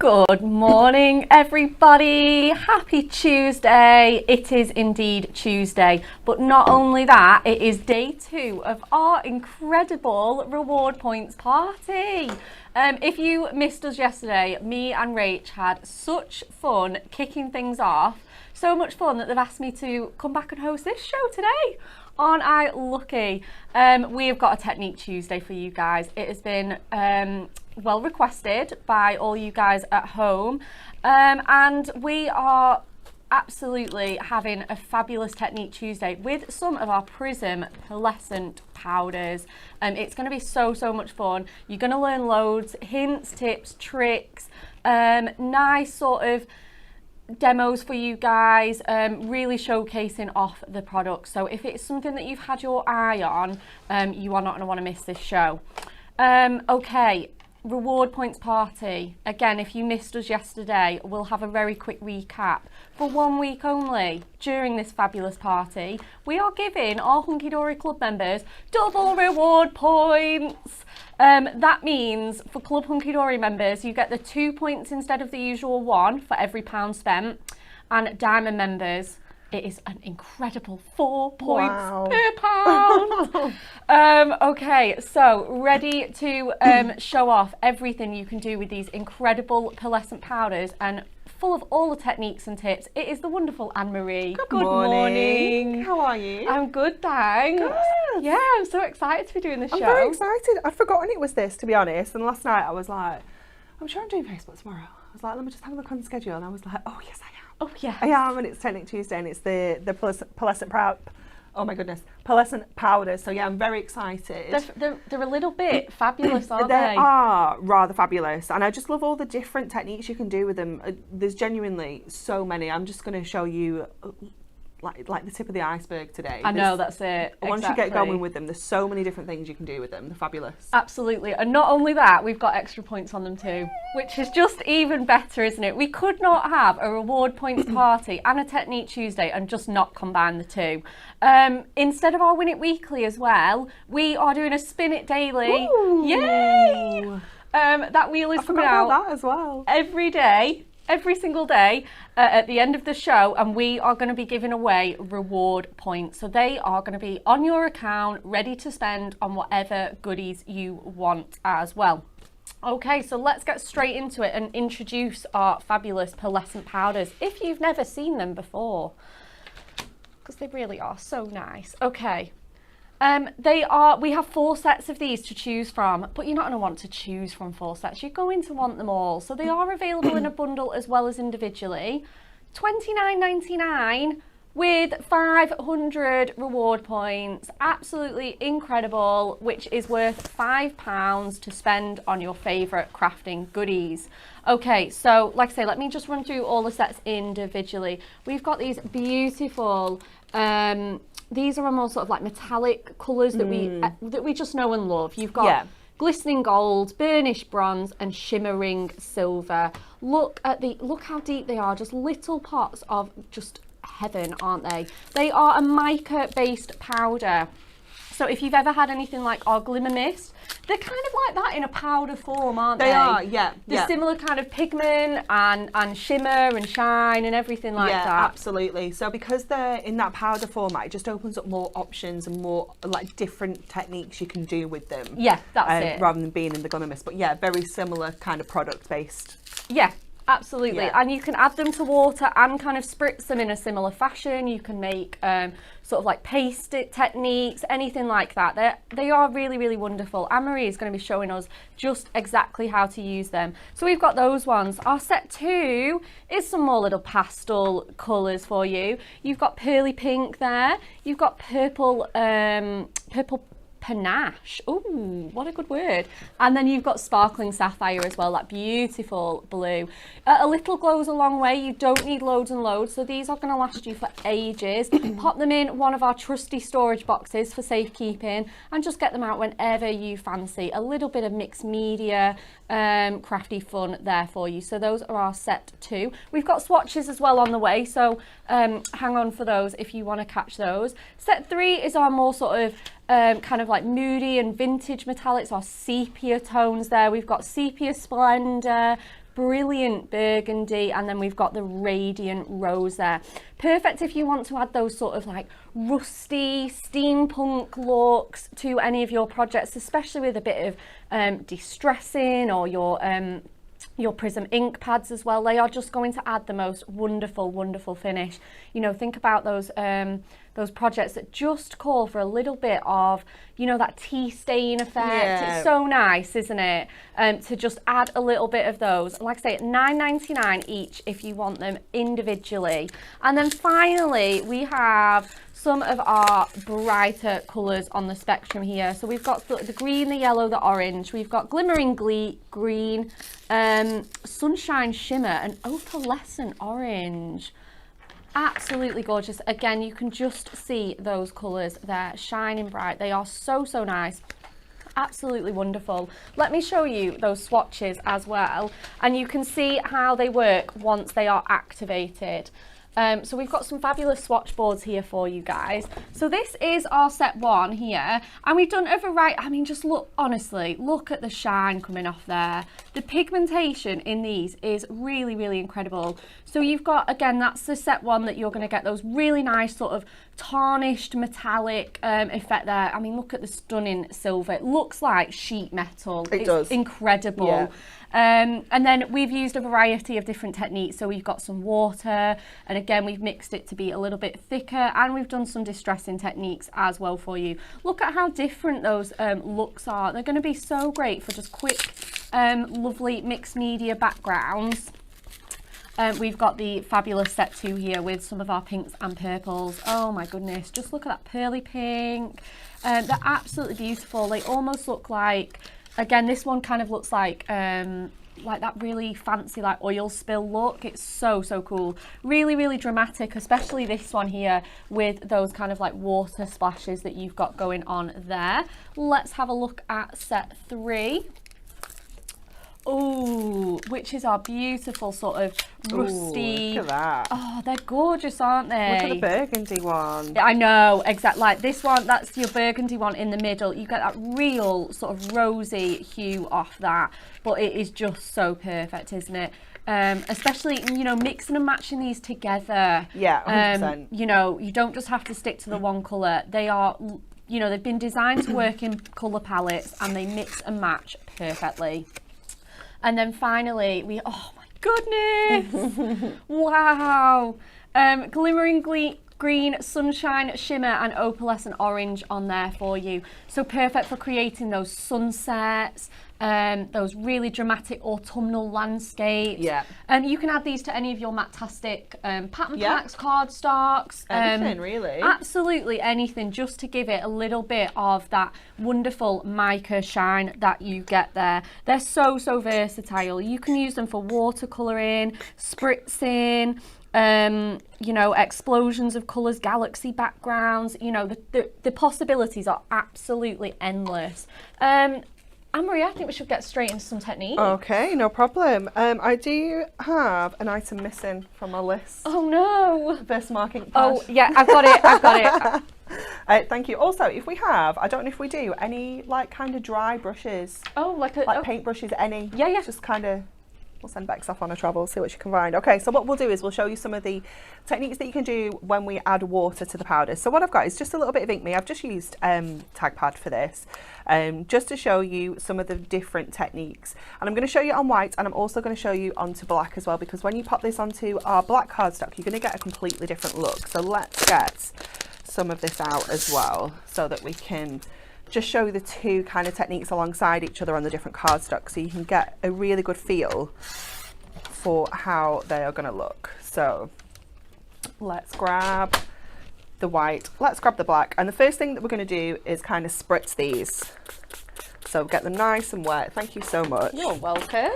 Good morning, everybody. Happy Tuesday. It is indeed Tuesday, but not only that, it is day 2 of our incredible reward points party. If you missed us yesterday, me and Rach had such fun kicking things off. So much fun that they've asked me to come back and host this show today. Aren't I lucky? We have got a Technique Tuesday for you guys. It has been well requested by all you guys at home, and we are absolutely having a fabulous Technique Tuesday with some of our Prism Pearlescent Powders. It's going to be so much fun. You're going to learn loads, hints, tips, tricks, nice sort of demos for you guys, really showcasing off the products. So if it's something that you've had your eye on, you are not going to want to miss this show. Okay, reward points party. Again, if you missed us yesterday, we'll have a very quick recap. For 1 week only, during this fabulous party, we are giving our Hunky Dory Club members double reward points. That means for Club Hunky Dory members, you get the 2 points instead of the usual 1 for every £1 spent. And Diamond members, it is an incredible 4 points per pound. Okay, so ready to show off everything you can do with these incredible pearlescent powders and full of all the techniques and tips. It is the wonderful Anne-Marie. Good morning. How are you? I'm good, thanks. Good. Yeah, I'm so excited to be doing this show. I'm very excited. I'd forgotten it was this, to be honest. And last night I was like, I'm sure I'm doing Facebook tomorrow. I was like, let me just have a look on the schedule. And I was like, oh yes, I am. Oh yeah, I am, and it's Technique Tuesday, and it's the Pearlescent Powders. So yeah, I'm very excited. They're a little bit fabulous, aren't they? They are rather fabulous, and I just love all the different techniques you can do with them. There's genuinely so many. I'm just going to show you like the tip of the iceberg today. I know, that's it. Once you get going with them, there's so many different things you can do with them. They're fabulous. Absolutely. And not only that, we've got extra points on them too, which is just even better, isn't it? We could not have a reward points party and a Technique Tuesday and just not combine the two. Instead of our Win It Weekly as well, we are doing a Spin It Daily. Ooh. Yay! That wheel is coming out that as well. Every single day at the end of the show, and we are going to be giving away reward points. So they are going to be on your account, ready to spend on whatever goodies you want as well. Okay, so let's get straight into it and introduce our fabulous pearlescent powders if you've never seen them before, because they really are so nice. Okay. We have 4 sets of these to choose from, but you're not going to want to choose from 4 sets. You're going to want them all. So they are available in a bundle as well as individually. $29.99 with 500 reward points. Absolutely incredible, which is worth £5 to spend on your favourite crafting goodies. Okay, so like I say, let me just run through all the sets individually. We've got these beautiful these are more sort of like metallic colours that we just know and love. You've got glistening gold, burnished bronze, and shimmering silver. Look how deep they are. Just little pots of just heaven, aren't they? They are a mica-based powder. So if you've ever had anything like our Glimmer Mist, they're kind of like that in a powder form, aren't they? They are, yeah. They're similar kind of pigment and shimmer and shine and everything like that. Yeah, absolutely. So because they're in that powder format, it just opens up more options and more like different techniques you can do with them. Yeah, that's it. Rather than being in the Glimmer Mist. But yeah, very similar kind of product based. Yeah. Absolutely, and you can add them to water and kind of spritz them in a similar fashion. You can make sort of like paste it techniques, anything like that. They are really wonderful. Anne-Marie is going to be showing us just exactly how to use them. So we've got those ones. Our set 2 is some more little pastel colours for you. You've got pearly pink there. You've got purple panache. Ooh, what a good word. And then you've got sparkling sapphire as well, that beautiful blue. A little goes a long way. You don't need loads and loads, so these are going to last you for ages. Pop them in one of our trusty storage boxes for safekeeping and just get them out whenever you fancy. A little bit of mixed media, crafty fun there for you. So those are our set 2. We've got swatches as well on the way, so hang on for those if you want to catch those. Set 3 is our more sort of kind of like moody and vintage metallics, our sepia tones there. We've got Sepia Splendor, brilliant burgundy, and then we've got the radiant rose there. Perfect if you want to add those sort of like rusty steampunk looks to any of your projects, especially with a bit of distressing, or your Prism ink pads as well. They are just going to add the most wonderful finish. You know, think about those projects that just call for a little bit of, you know, that tea stain effect. Yeah. It's so nice, isn't it? To just add a little bit of those. Like I say, $9.99 each if you want them individually. And then finally, we have some of our brighter colours on the spectrum here. So we've got the green, the yellow, the orange. We've got glimmering green, sunshine shimmer, and opalescent orange. Absolutely gorgeous. Again, you can just see those colours there shining bright. They are so nice. Absolutely wonderful. Let me show you those swatches as well, and you can see how they work once they are activated. So we've got some fabulous swatch boards here for you guys. So this is our set 1 here, and we've done a variety. I mean, just look, honestly, look at the shine coming off there. The pigmentation in these is really incredible. So you've got, again, that's the set 1 that you're going to get those really nice sort of tarnished metallic effect there. I mean, look at the stunning silver. It looks like sheet metal. It does. Incredible. Yeah. And then we've used a variety of different techniques. So we've got some water, and again, we've mixed it to be a little bit thicker, and we've done some distressing techniques as well for you. Look at how different those looks are. They're going to be so great for just quick, lovely mixed media backgrounds. We've got the fabulous set 2 here with some of our pinks and purples. Oh my goodness, just look at that pearly pink. They're absolutely beautiful. They almost look like, again, this one kind of looks like that really fancy like oil spill look. It's so cool. Really dramatic, especially this one here with those kind of like water splashes that you've got going on there. Let's have a look at set 3. Oh, which is our beautiful sort of rusty. Ooh, look at that. Oh, they're gorgeous, aren't they? Look at the burgundy one. I know, exactly. Like this one, that's your burgundy one in the middle. You get that real sort of rosy hue off that, but it is just so perfect, isn't it? Especially, you know, mixing and matching these together. Yeah, 100%. You know, you don't just have to stick to the one colour. They are, you know, they've been designed to work in colour palettes, and they mix and match perfectly. And then finally, oh my goodness, wow. Glimmering green, sunshine shimmer, and opalescent orange on there for you. So perfect for creating those sunsets, those really dramatic autumnal landscapes. Yeah. You can add these to any of your Matastic pattern packs, cardstocks. Anything, really. Absolutely anything, just to give it a little bit of that wonderful mica shine that you get there. They're so versatile. You can use them for watercolouring, spritzing, you know, explosions of colours, galaxy backgrounds. You know, the possibilities are absolutely endless. Anne-Marie, I think we should get straight into some techniques. Okay, no problem. I do have an item missing from my list. Oh no! Versamark ink pad. Oh yeah, I've got it. Thank you. Also, if we have, I don't know if we do, any like kind of dry brushes. Oh, like paint brushes, any. Yeah. Just kind of, we'll send Bex off on a travel, see what she can find. Okay, so what we'll do is we'll show you some of the techniques that you can do when we add water to the powders. So what I've got is just a little bit of Ink Me. I've just used Tag Pad for this, just to show you some of the different techniques. And I'm going to show you on white, and I'm also going to show you onto black as well, because when you pop this onto our black cardstock, you're going to get a completely different look. So let's get some of this out as well, so that we can just show you the two kind of techniques alongside each other on the different cardstock, so you can get a really good feel for how they are going to look. So let's grab the white, let's grab the black, and the first thing that we're going to do is kind of spritz these. So get them nice and wet. Thank you so much. You're welcome.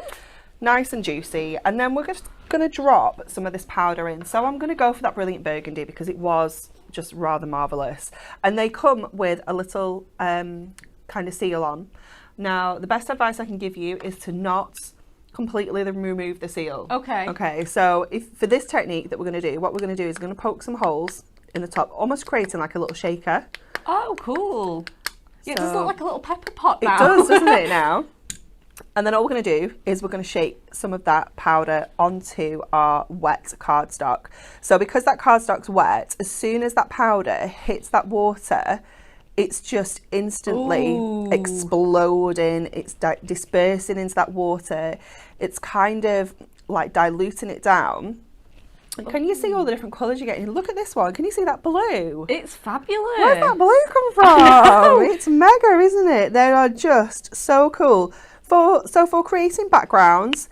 Nice and juicy, and then we're just going to drop some of this powder in. So I'm going to go for that brilliant burgundy because it was just rather marvellous, and they come with a little kind of seal on. Now the best advice I can give you is to not completely remove the seal. Okay, so if for this technique that we're going to do, what we're going to do is we're going to poke some holes in the top, almost creating like a little shaker. Oh, cool. Yeah, it does look like a little pepper pot now. It does, doesn't it now? And then all we're going to do is we're going to shake some of that powder onto our wet cardstock. So because that cardstock's wet, as soon as that powder hits that water, it's just instantly exploding. It's dispersing into that water. It's kind of like diluting it down. And can you see all the different colours you're getting? Look at this one. Can you see that blue? It's fabulous. Where's that blue come from? It's mega, isn't it? They are just so cool. For creating backgrounds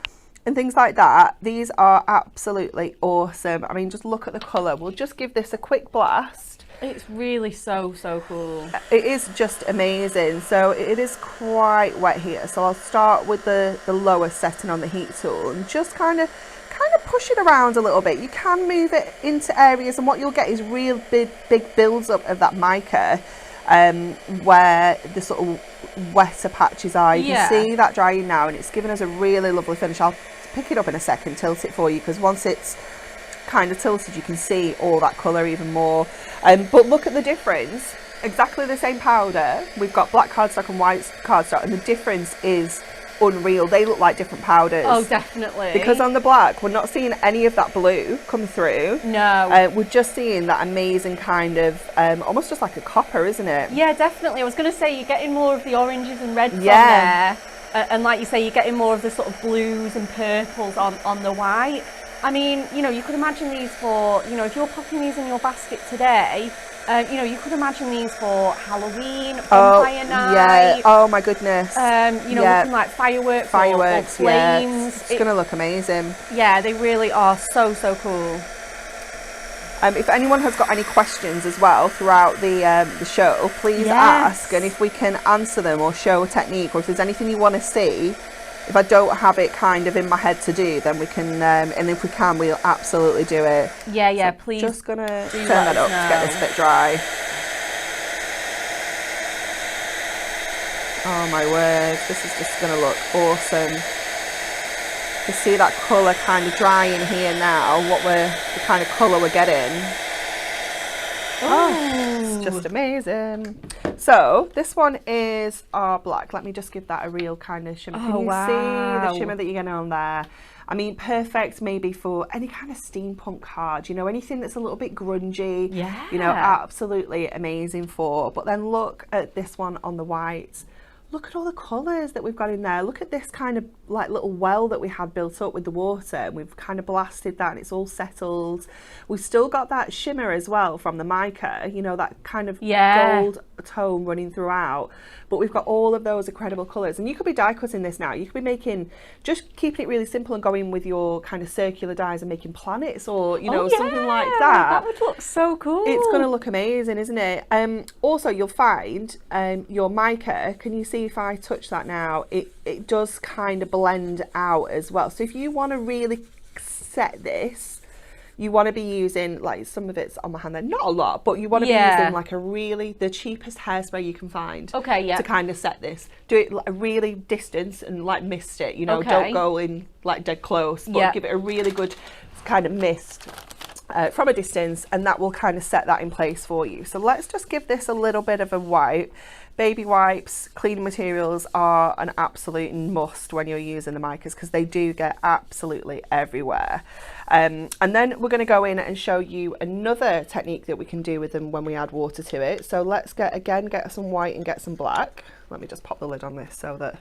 and things like that, these are absolutely awesome. I mean, just look at the colour. We'll just give this a quick blast. It's really so cool. It is just amazing. So it is quite wet here. So I'll start with the lower setting on the heat tool and just kind of push it around a little bit. You can move it into areas, and what you'll get is real big builds up of that mica where the sort of wetter patches are. You can see that drying now, and it's given us a really lovely finish. I'll pick it up in a second, tilt it for you, because once it's kind of tilted you can see all that colour even more. But look at the difference. Exactly the same powder. We've got black cardstock and white cardstock, and the difference is unreal. They look like different powders. Oh, definitely. Because on the black we're not seeing any of that blue come through. No. We're just seeing that amazing kind of almost just like a copper, isn't it? Yeah, definitely. I was going to say you're getting more of the oranges and reds on there, and like you say, you're getting more of the sort of blues and purples on the white. I mean, you know, you could imagine these for, you know, if you're popping these in your basket today, you know, you could imagine these for Halloween, Vampire Night. Yeah. Oh my goodness. You know, looking like fireworks or flames. Yeah. It's going to look amazing. Yeah, they really are so cool. If anyone has got any questions as well throughout the show, please ask, and if we can answer them or show a technique, or if there's anything you want to see, if I don't have it kind of in my head to do, then we can, and if we can, we'll absolutely do it. Yeah, so please. Just going to turn that up to get this bit dry. Oh my word, this is just going to look awesome. You see that colour kind of drying here now, the kind of colour we're getting. Oh, it's just amazing. So this one is our black. Let me just give that a real kind of shimmer. Can you see the shimmer that you're getting on there? I mean, perfect maybe for any kind of steampunk card, you know, anything that's a little bit grungy. Yeah. You know, absolutely amazing for. But then look at this one on the white. Look at all the colours that we've got in there. Look at this kind of like little well that we had built up with the water, and we've kind of blasted that and it's all settled. We've still got that shimmer as well from the mica, you know, that kind of gold tone running throughout. But we've got all of those incredible colours, and you could be die cutting this now. You could be making, just keeping it really simple and going with your kind of circular dies and making planets, or you know, something like that. That would look so cool. It's going to look amazing, isn't it? Also, you'll find your mica. Can you see if I touch that now? It does kind of blend out as well. So if you want to really set this, you want to be using, like, some of it's on my hand there, not a lot, but you want to be using like the cheapest hairspray you can find. Okay, yeah. To kind of set this. Do it like a really distance and like mist it, you know, don't go in like dead close, but give it a really good kind of mist from a distance, and that will kind of set that in place for you. So let's just give this a little bit of a wipe. Baby wipes, cleaning materials are an absolute must when you're using the micas, because they do get absolutely everywhere. And then we're going to go in and show you another technique that we can do with them when we add water to it. So let's get some white and get some black. Let me just pop the lid on this so that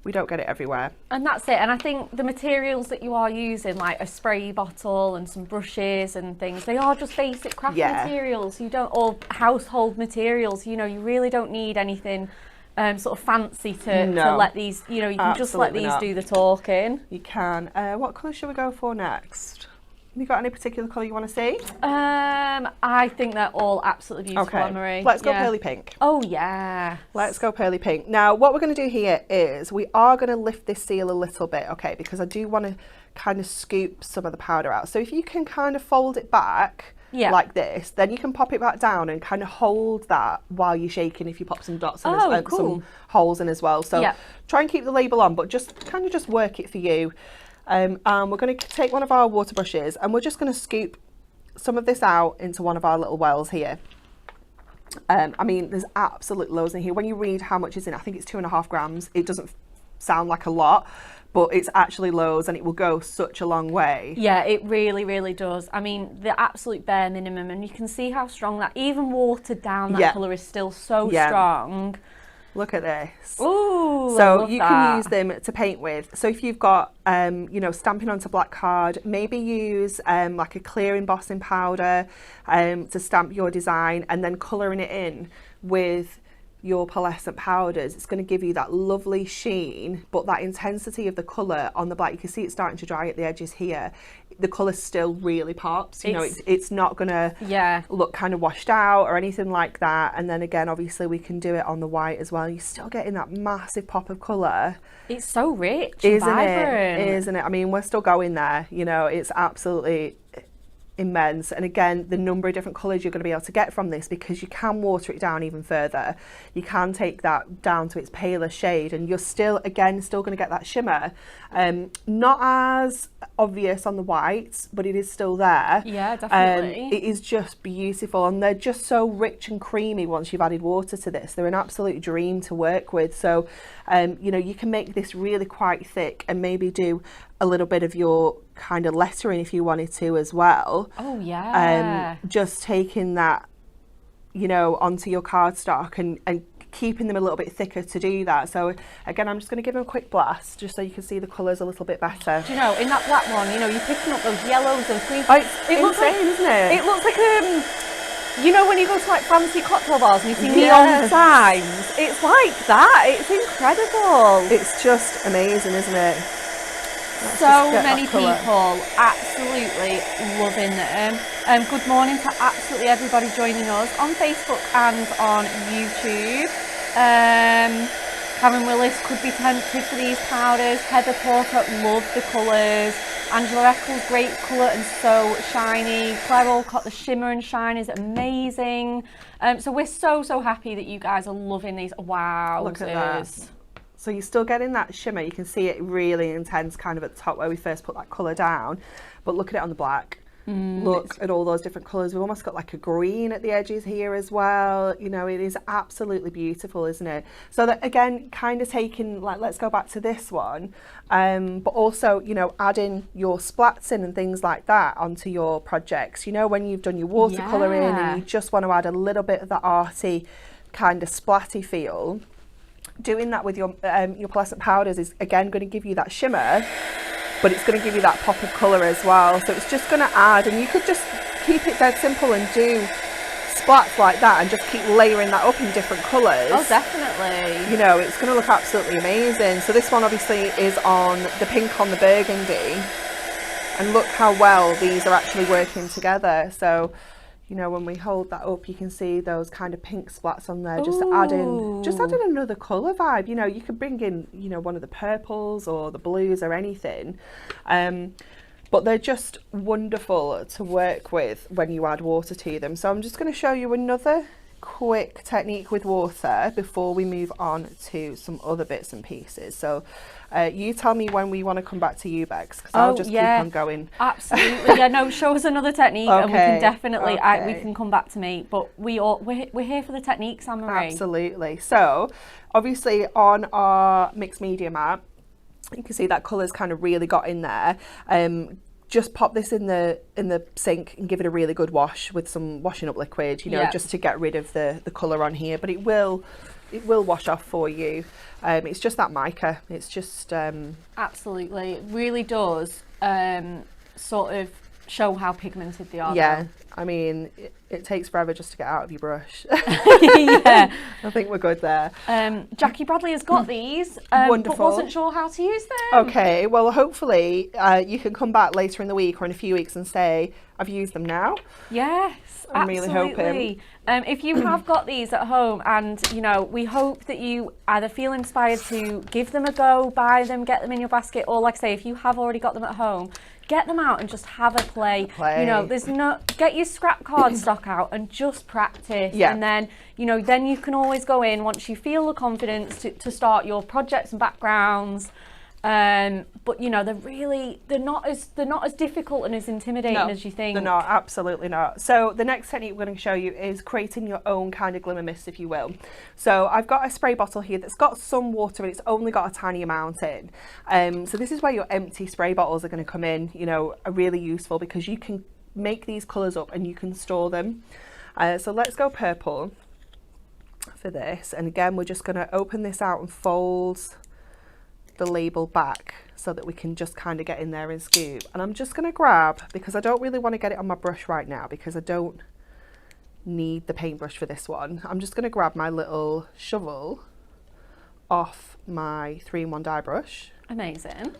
we don't get it everywhere. And that's it. And I think the materials that you are using, like a spray bottle and some brushes and things, they are just basic craft materials. You don't, or household materials, you know, you really don't need anything sort of fancy to let these, you know, you can just let these do the talking. You can. What colour should we go for next? Have you got any particular colour you want to see? I think they're all absolutely beautiful, Anne-Marie. Let's go pearly pink. Oh yeah. Let's go pearly pink. Now what we're going to do here is we are going to lift this seal a little bit, okay, because I do want to kind of scoop some of the powder out. So if you can kind of fold it back like this, then you can pop it back down and kind of hold that while you're shaking if you pop some dots in some holes in as well. So try and keep the label on, but just kind of just work it for you. And we're going to take one of our water brushes and we're just going to scoop some of this out into one of our little wells here. I mean, there's absolute loads in here. When you read how much is in it, I think it's 2.5 grams. It doesn't sound like a lot, but it's actually loads, and it will go such a long way. Yeah, it really, really does. I mean, the absolute bare minimum, and you can see how strong that, even watered down, that colour is still so strong. Look at this. Ooh, so you can use them to paint with. So if you've got, you know, stamping onto black card, maybe use like a clear embossing powder to stamp your design, and then colouring it in with your Opalescent powders. It's going to give you that lovely sheen, but that intensity of the colour on the black, you can see it's starting to dry at the edges here. The colour still really pops, you know, it's not going to look kind of washed out or anything like that. And then again, obviously we can do it on the white as well. You're still getting that massive pop of colour. It's so rich and vibrant. Isn't it? I mean, we're still going there, you know, it's absolutely immense. And again, the number of different colours you're going to be able to get from this, because you can water it down even further. You can take that down to its paler shade, and you're still going to get that shimmer. Not as obvious on the whites, but it is still there. Yeah, definitely. It is just beautiful, and they're just so rich and creamy once you've added water to this. They're an absolute dream to work with. So you know, you can make this really quite thick and maybe do a little bit of your kind of lettering if you wanted to as well. Oh yeah. Just taking that, you know, onto your cardstock and keeping them a little bit thicker to do that. So again, I'm just going to give them a quick blast just so you can see the colours a little bit better. Do you know, in that black one, you know, you're picking up those yellows, those greens. Oh, it's insane, isn't it? It looks like you know, when you go to like fancy cocktail bars and you see neon signs, it's like that. It's incredible. It's just amazing, isn't it? So many people absolutely loving them. Good morning to absolutely everybody joining us on Facebook and on YouTube. Karen Willis could be tempted for these powders. Heather Porter loved the colours. Angela Eccles, great colour and so shiny. Claire Olcott, the shimmer and shine is amazing. So we're so happy that you guys are loving these. Wow, look at that. So you're still getting that shimmer. You can see it really intense kind of at the top where we first put that colour down. But look at it on the black. Look at all those different colours. We've almost got like a green at the edges here as well. You know, it is absolutely beautiful, isn't it? So that again, kind of taking, like, let's go back to this one. But also, you know, adding your splats in and things like that onto your projects. You know, when you've done your watercolouring and you just want to add a little bit of that arty kind of splatty feel. Doing that with your Opalescent powders is again going to give you that shimmer, but it's going to give you that pop of colour as well. So it's just going to add, and you could just keep it dead simple and do splats like that and just keep layering that up in different colours. Oh, definitely. You know, it's going to look absolutely amazing. So this one obviously is on the pink on the burgundy, and look how well these are actually working together. So, you know, when we hold that up, you can see those kind of pink splats on there, just adding another colour vibe. You know, you could bring in, you know, one of the purples or the blues or anything. But they're just wonderful to work with when you add water to them. So I'm just going to show you another quick technique with water before we move on to some other bits and pieces. So you tell me when we want to come back to you, Bex, because I'll just keep on going. Absolutely. Yeah, no, show us another technique and we can definitely we can come back to me, but we're here for the techniques, Anne-Marie. Absolutely. So obviously on our mixed media mat, you can see that colour's kind of really got in there. Just pop this in the sink and give it a really good wash with some washing up liquid, you know, just to get rid of the colour on here. But it will wash off for you. It's just that mica. It's just absolutely, it really does sort of show how pigmented they are. Yeah, I mean, it takes forever just to get out of your brush. Yeah, I think we're good there. Jackie Bradley has got these, wonderful, but wasn't sure how to use them. Okay, well, hopefully you can come back later in the week or in a few weeks and say, I've used them now. Yes, I'm really hoping. If you have got these at home, and you know, we hope that you either feel inspired to give them a go, buy them, get them in your basket, or like I say, if you have already got them at home, get them out and just have a play. You know, get your scrap card stock out and just practice. Yeah. And then, you know, then you can always go in once you feel the confidence to start your projects and backgrounds. But you know, they're not as difficult and as intimidating as you think. They're not, absolutely not. So the next technique we're going to show you is creating your own kind of glimmer mist, if you will. So I've got a spray bottle here that's got some water and it's only got a tiny amount in. So this is where your empty spray bottles are going to come in, you know, are really useful because you can make these colours up and you can store them. So let's go purple for this. And again, we're just going to open this out and fold the label back so that we can just kind of get in there and scoop. And I'm just going to grab, because I don't really want to get it on my brush right now because I don't need the paintbrush for this one. I'm just going to grab my little shovel off my 3-in-1 dye brush. Amazing.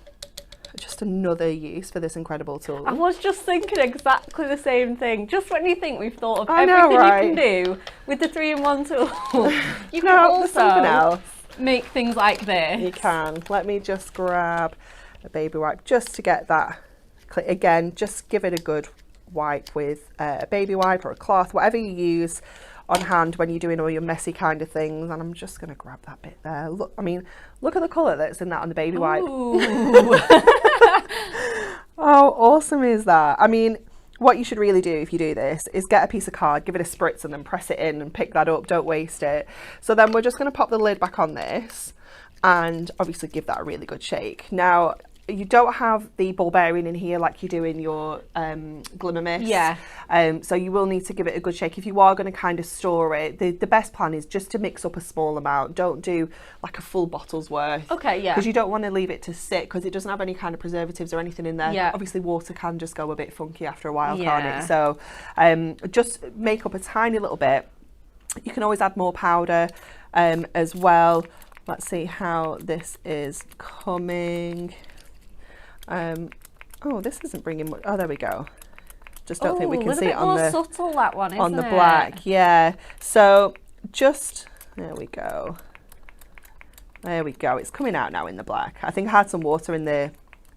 Just another use for this incredible tool. I was just thinking exactly the same thing. Just when you think we've thought of everything you can do with the 3-in-1 tool, you can also make things like this. You can. Let me just grab a baby wipe just to get that. Again, just give it a good wipe with a baby wipe or a cloth, whatever you use on hand when you're doing all your messy kind of things. And I'm just going to grab that bit there. Look, I mean, look at the colour that's in that on the baby wipe. Oh, awesome is that? I mean, what you should really do if you do this is get a piece of card, give it a spritz and then press it in and pick that up. Don't waste it. So then we're just going to pop the lid back on this and obviously give that a really good shake. Now, you don't have the ball bearing in here like you do in your glimmer mist. Yeah. So you will need to give it a good shake. If you are going to kind of store it, the best plan is just to mix up a small amount. Don't do like a full bottle's worth. Okay, yeah. Because you don't want to leave it to sit because it doesn't have any kind of preservatives or anything in there. Yeah. Obviously water can just go a bit funky after a while, Yeah. can't it? So just make up a tiny little bit. You can always add more powder as well. Let's see how this is coming. Oh, this isn't bringing much. Oh, there we go. Just don't think we can see it on the subtle, that one, isn't on the black. Yeah. So just there we go. There we go. It's coming out now in the black. I think I had some water in the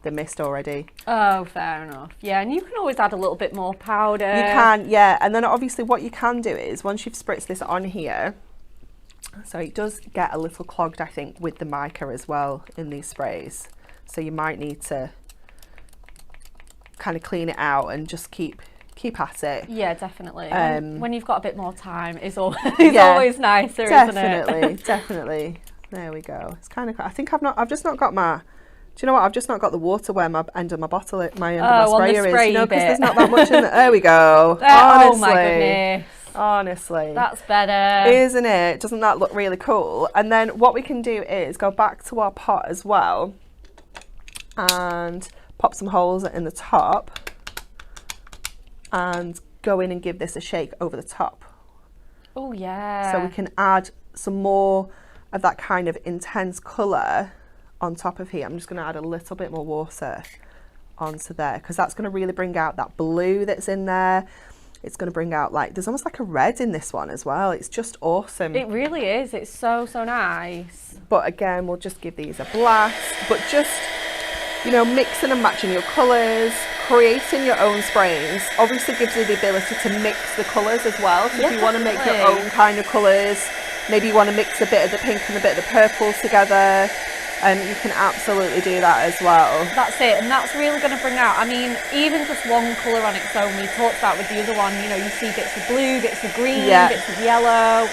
mist already. Oh, fair enough. Yeah, and you can always add a little bit more powder. You can, yeah. And then obviously what you can do is once you've spritzed this on here, so it does get a little clogged, I think, with the mica as well in these sprays. So you might need to kind of clean it out and just keep at it. Yeah, definitely. When you've got a bit more time, it's always nicer, isn't it? Definitely. There we go. It's kind of. I think I've just not got my. Do you know what? I've just not got the water where my end of my bottle, my end of my sprayer is. You know, because there's not that much in there. There we go. Oh my goodness. Honestly. That's better. Isn't it? Doesn't that look really cool? And then what we can do is go back to our pot as well and pop some holes in the top and go in and give this a shake over the top. Oh yeah. So we can add some more of that kind of intense colour on top of here. I'm just going to add a little bit more water onto there because that's going to really bring out that blue that's in there. It's going to bring out there's almost like a red in this one as well. It's just awesome. It really is. It's so nice. But again, we'll just give these a blast, but just, you know, mixing and matching your colours, creating your own sprays obviously gives you the ability to mix the colours as well. So if you want to make your own kind of colours, maybe you want to mix a bit of the pink and a bit of the purples together, you can absolutely do that as well. That's it, and that's really going to bring out, I mean, even just one colour on its own, we talked about with the other one, you know, you see bits of blue, bits of green, bits of yellow.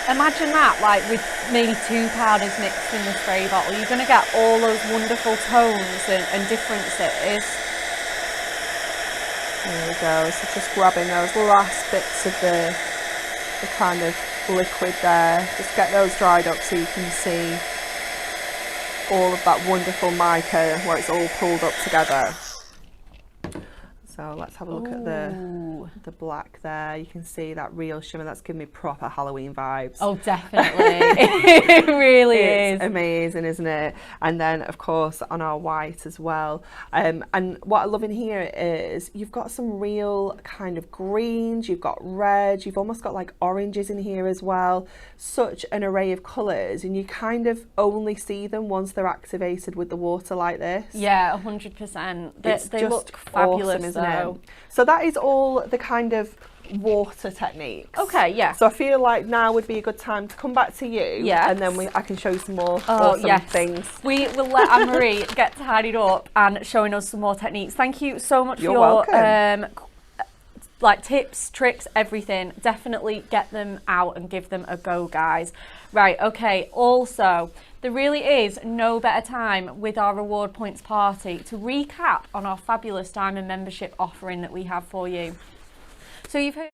Imagine that, like with maybe 2 powders mixed in the spray bottle, you're going to get all those wonderful tones and differences. There we go, so just grabbing those last bits of the kind of liquid there, just get those dried up so you can see all of that wonderful mica where it's all pulled up together. So let's have a look at the black there. You can see that real shimmer. That's giving me proper Halloween vibes. Oh, definitely. It really is. Amazing, isn't it? And then, of course, on our white as well. And what I love in here is you've got some real kind of greens, you've got red, you've almost got like oranges in here as well. Such an array of colours, and you kind of only see them once they're activated with the water like this. Yeah, 100%. They look fabulous, awesome, isn't it? So that is all the kind of water techniques. Okay, yeah. So I feel like now would be a good time to come back to you. Yes. And then I can show you some more awesome things. We will let Anne-Marie get tidied up and showing us some more techniques. Thank you so much You're for your welcome. like tips, tricks, everything. Definitely get them out and give them a go, guys. Right, okay. Also, there really is no better time with our reward points party to recap on our fabulous diamond membership offering that we have for you. So you've heard.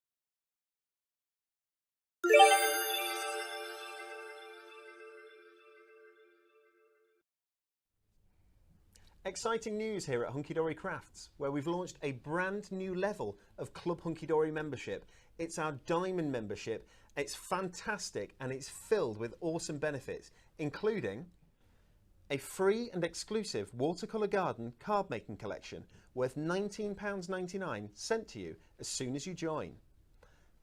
Exciting news here at Hunky Dory Crafts, where we've launched a brand new level of Club Hunky Dory membership. It's our diamond membership. It's fantastic and it's filled with awesome benefits, including a free and exclusive watercolour garden card making collection worth £19.99 sent to you as soon as you join.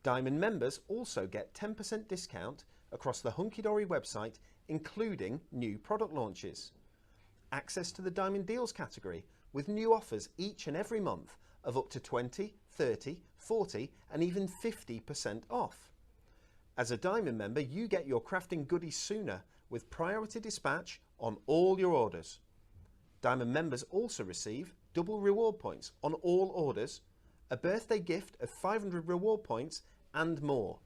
Diamond members also get 10% discount across the Hunky Dory website, including new product launches. Access to the Diamond Deals category with new offers each and every month of up to 20, 30, 40 and even 50% off. As a Diamond member, you get your crafting goodies sooner with priority dispatch on all your orders. Diamond members also receive double reward points on all orders, a birthday gift of 500 reward points and more.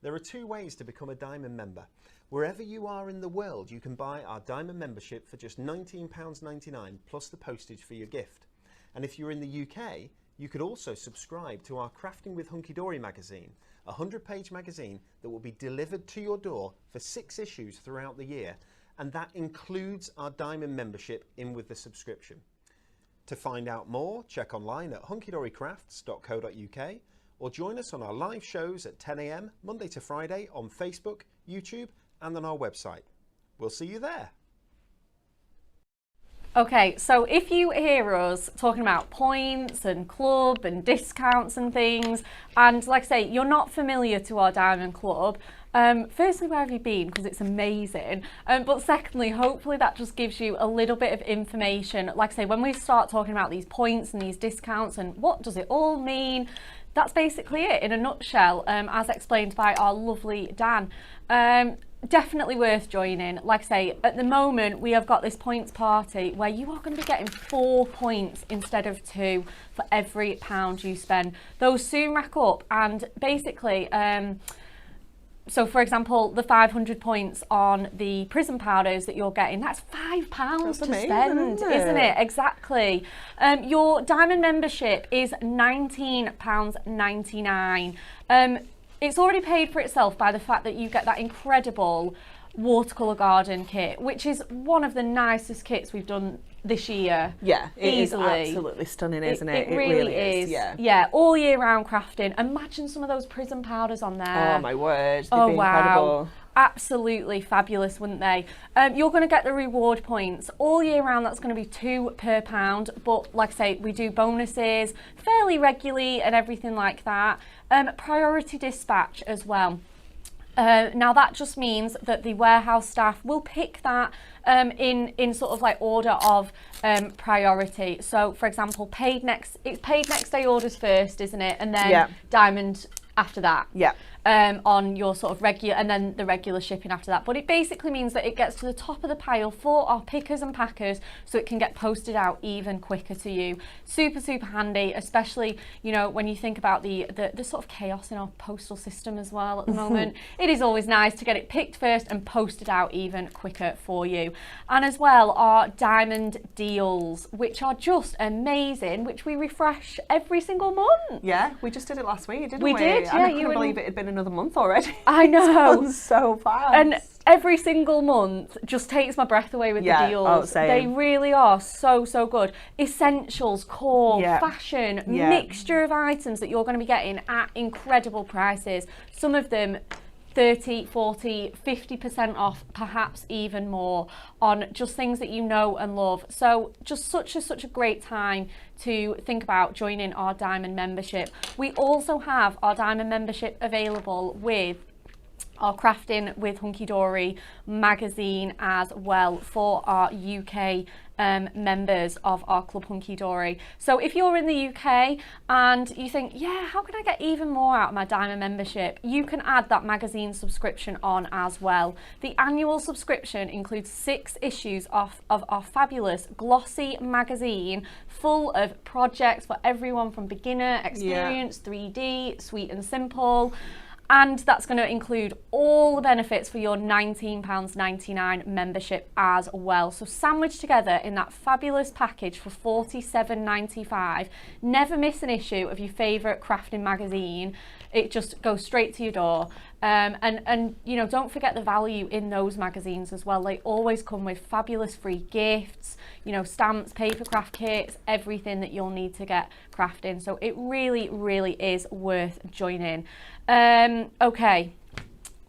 There are two ways to become a Diamond member. Wherever you are in the world, you can buy our Diamond membership for just £19.99 plus the postage for your gift. And if you're in the UK, you could also subscribe to our Crafting with Hunky Dory magazine, a 100-page magazine that will be delivered to your door for 6 issues throughout the year, and that includes our Diamond membership in with the subscription. To find out more, check online at hunkydorycrafts.co.uk or join us on our live shows at 10 AM Monday to Friday on Facebook, YouTube and on our website. We'll see you there. Okay, so if you hear us talking about points and club and discounts and things, and like I say, you're not familiar to our Diamond Club, firstly, where have you been? Because it's amazing. But secondly, hopefully that just gives you a little bit of information. Like I say, when we start talking about these points and these discounts and what does it all mean, that's basically it in a nutshell, as explained by our lovely Dan. Definitely worth joining. Like I say, at the moment we have got this points party where you are going to be getting 4 points instead of 2 for every £1 you spend. Those soon rack up, and basically so for example, the 500 points on the Prism powders that you're getting, that's £5 to spend, isn't it? Exactly. Your diamond membership is £19.99. It's already paid for itself by the fact that you get that incredible watercolour garden kit, which is one of the nicest kits we've done this year. Yeah, it easily. is absolutely stunning, isn't it? It really is. Yeah, all year round crafting. Imagine some of those Prism powders on there. Oh my word, they'd oh be wow. incredible. Absolutely fabulous, wouldn't they? You're going to get the reward points all year round. That's going to be £2 per pound, but like I say, we do bonuses fairly regularly and everything like that. Priority dispatch as well. Now that just means that the warehouse staff will pick that in sort of like order of priority. So for example, it's paid next day orders first, isn't it? And then diamond after that. Yeah. On your sort of regular, and then the regular shipping after that. But it basically means that it gets to the top of the pile for our pickers and packers, so it can get posted out even quicker to you. Super, super handy, especially, you know, when you think about the sort of chaos in our postal system as well at the moment. It is always nice to get it picked first and posted out even quicker for you. And as well, our diamond deals, which are just amazing, which we refresh every single month. Yeah, we just did it last week, didn't we? We did, I couldn't believe it had been another month already. I know. It's gone so fast. And every single month just takes my breath away with the deals. Oh, same. They really are so, so good. Essentials, core, fashion, mixture of items that you're going to be getting at incredible prices. Some of them 30, 40, 50% off, perhaps even more, on just things that you know and love. So just such a great time to think about joining our diamond membership. We also have our diamond membership available with our Crafting with Hunky Dory magazine as well for our UK members of our Club Hunky Dory. So if you're in the UK and you think, yeah, how can I get even more out of my Diamond membership? You can add that magazine subscription on as well. The annual subscription includes 6 issues of our fabulous glossy magazine full of projects for everyone from beginner, experience, 3D, sweet and simple. And that's going to include all the benefits for your £19.99 membership as well. So sandwiched together in that fabulous package for £47.95. Never miss an issue of your favourite crafting magazine. It just goes straight to your door. And you know, don't forget the value in those magazines as well. They always come with fabulous free gifts, you know, stamps, paper craft kits, everything that you'll need to get crafting. So it really, really is worth joining. Okay,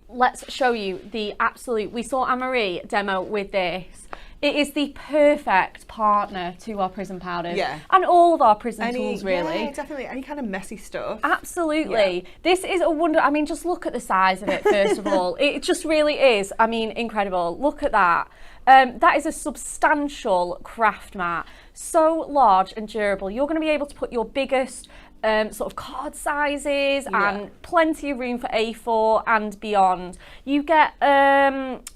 let's show you the absolute, we saw Anne-Marie demo with this. It is the perfect partner to our Prism powders. Yeah. And all of our Prism tools, really. Yeah, definitely. Any kind of messy stuff. Absolutely. Yeah. This is a wonder. I mean, just look at the size of it, first of all. It just really is. I mean, incredible. Look at that. That is a substantial craft mat. So large and durable. You're going to be able to put your biggest sort of card sizes and plenty of room for A4 and beyond. You get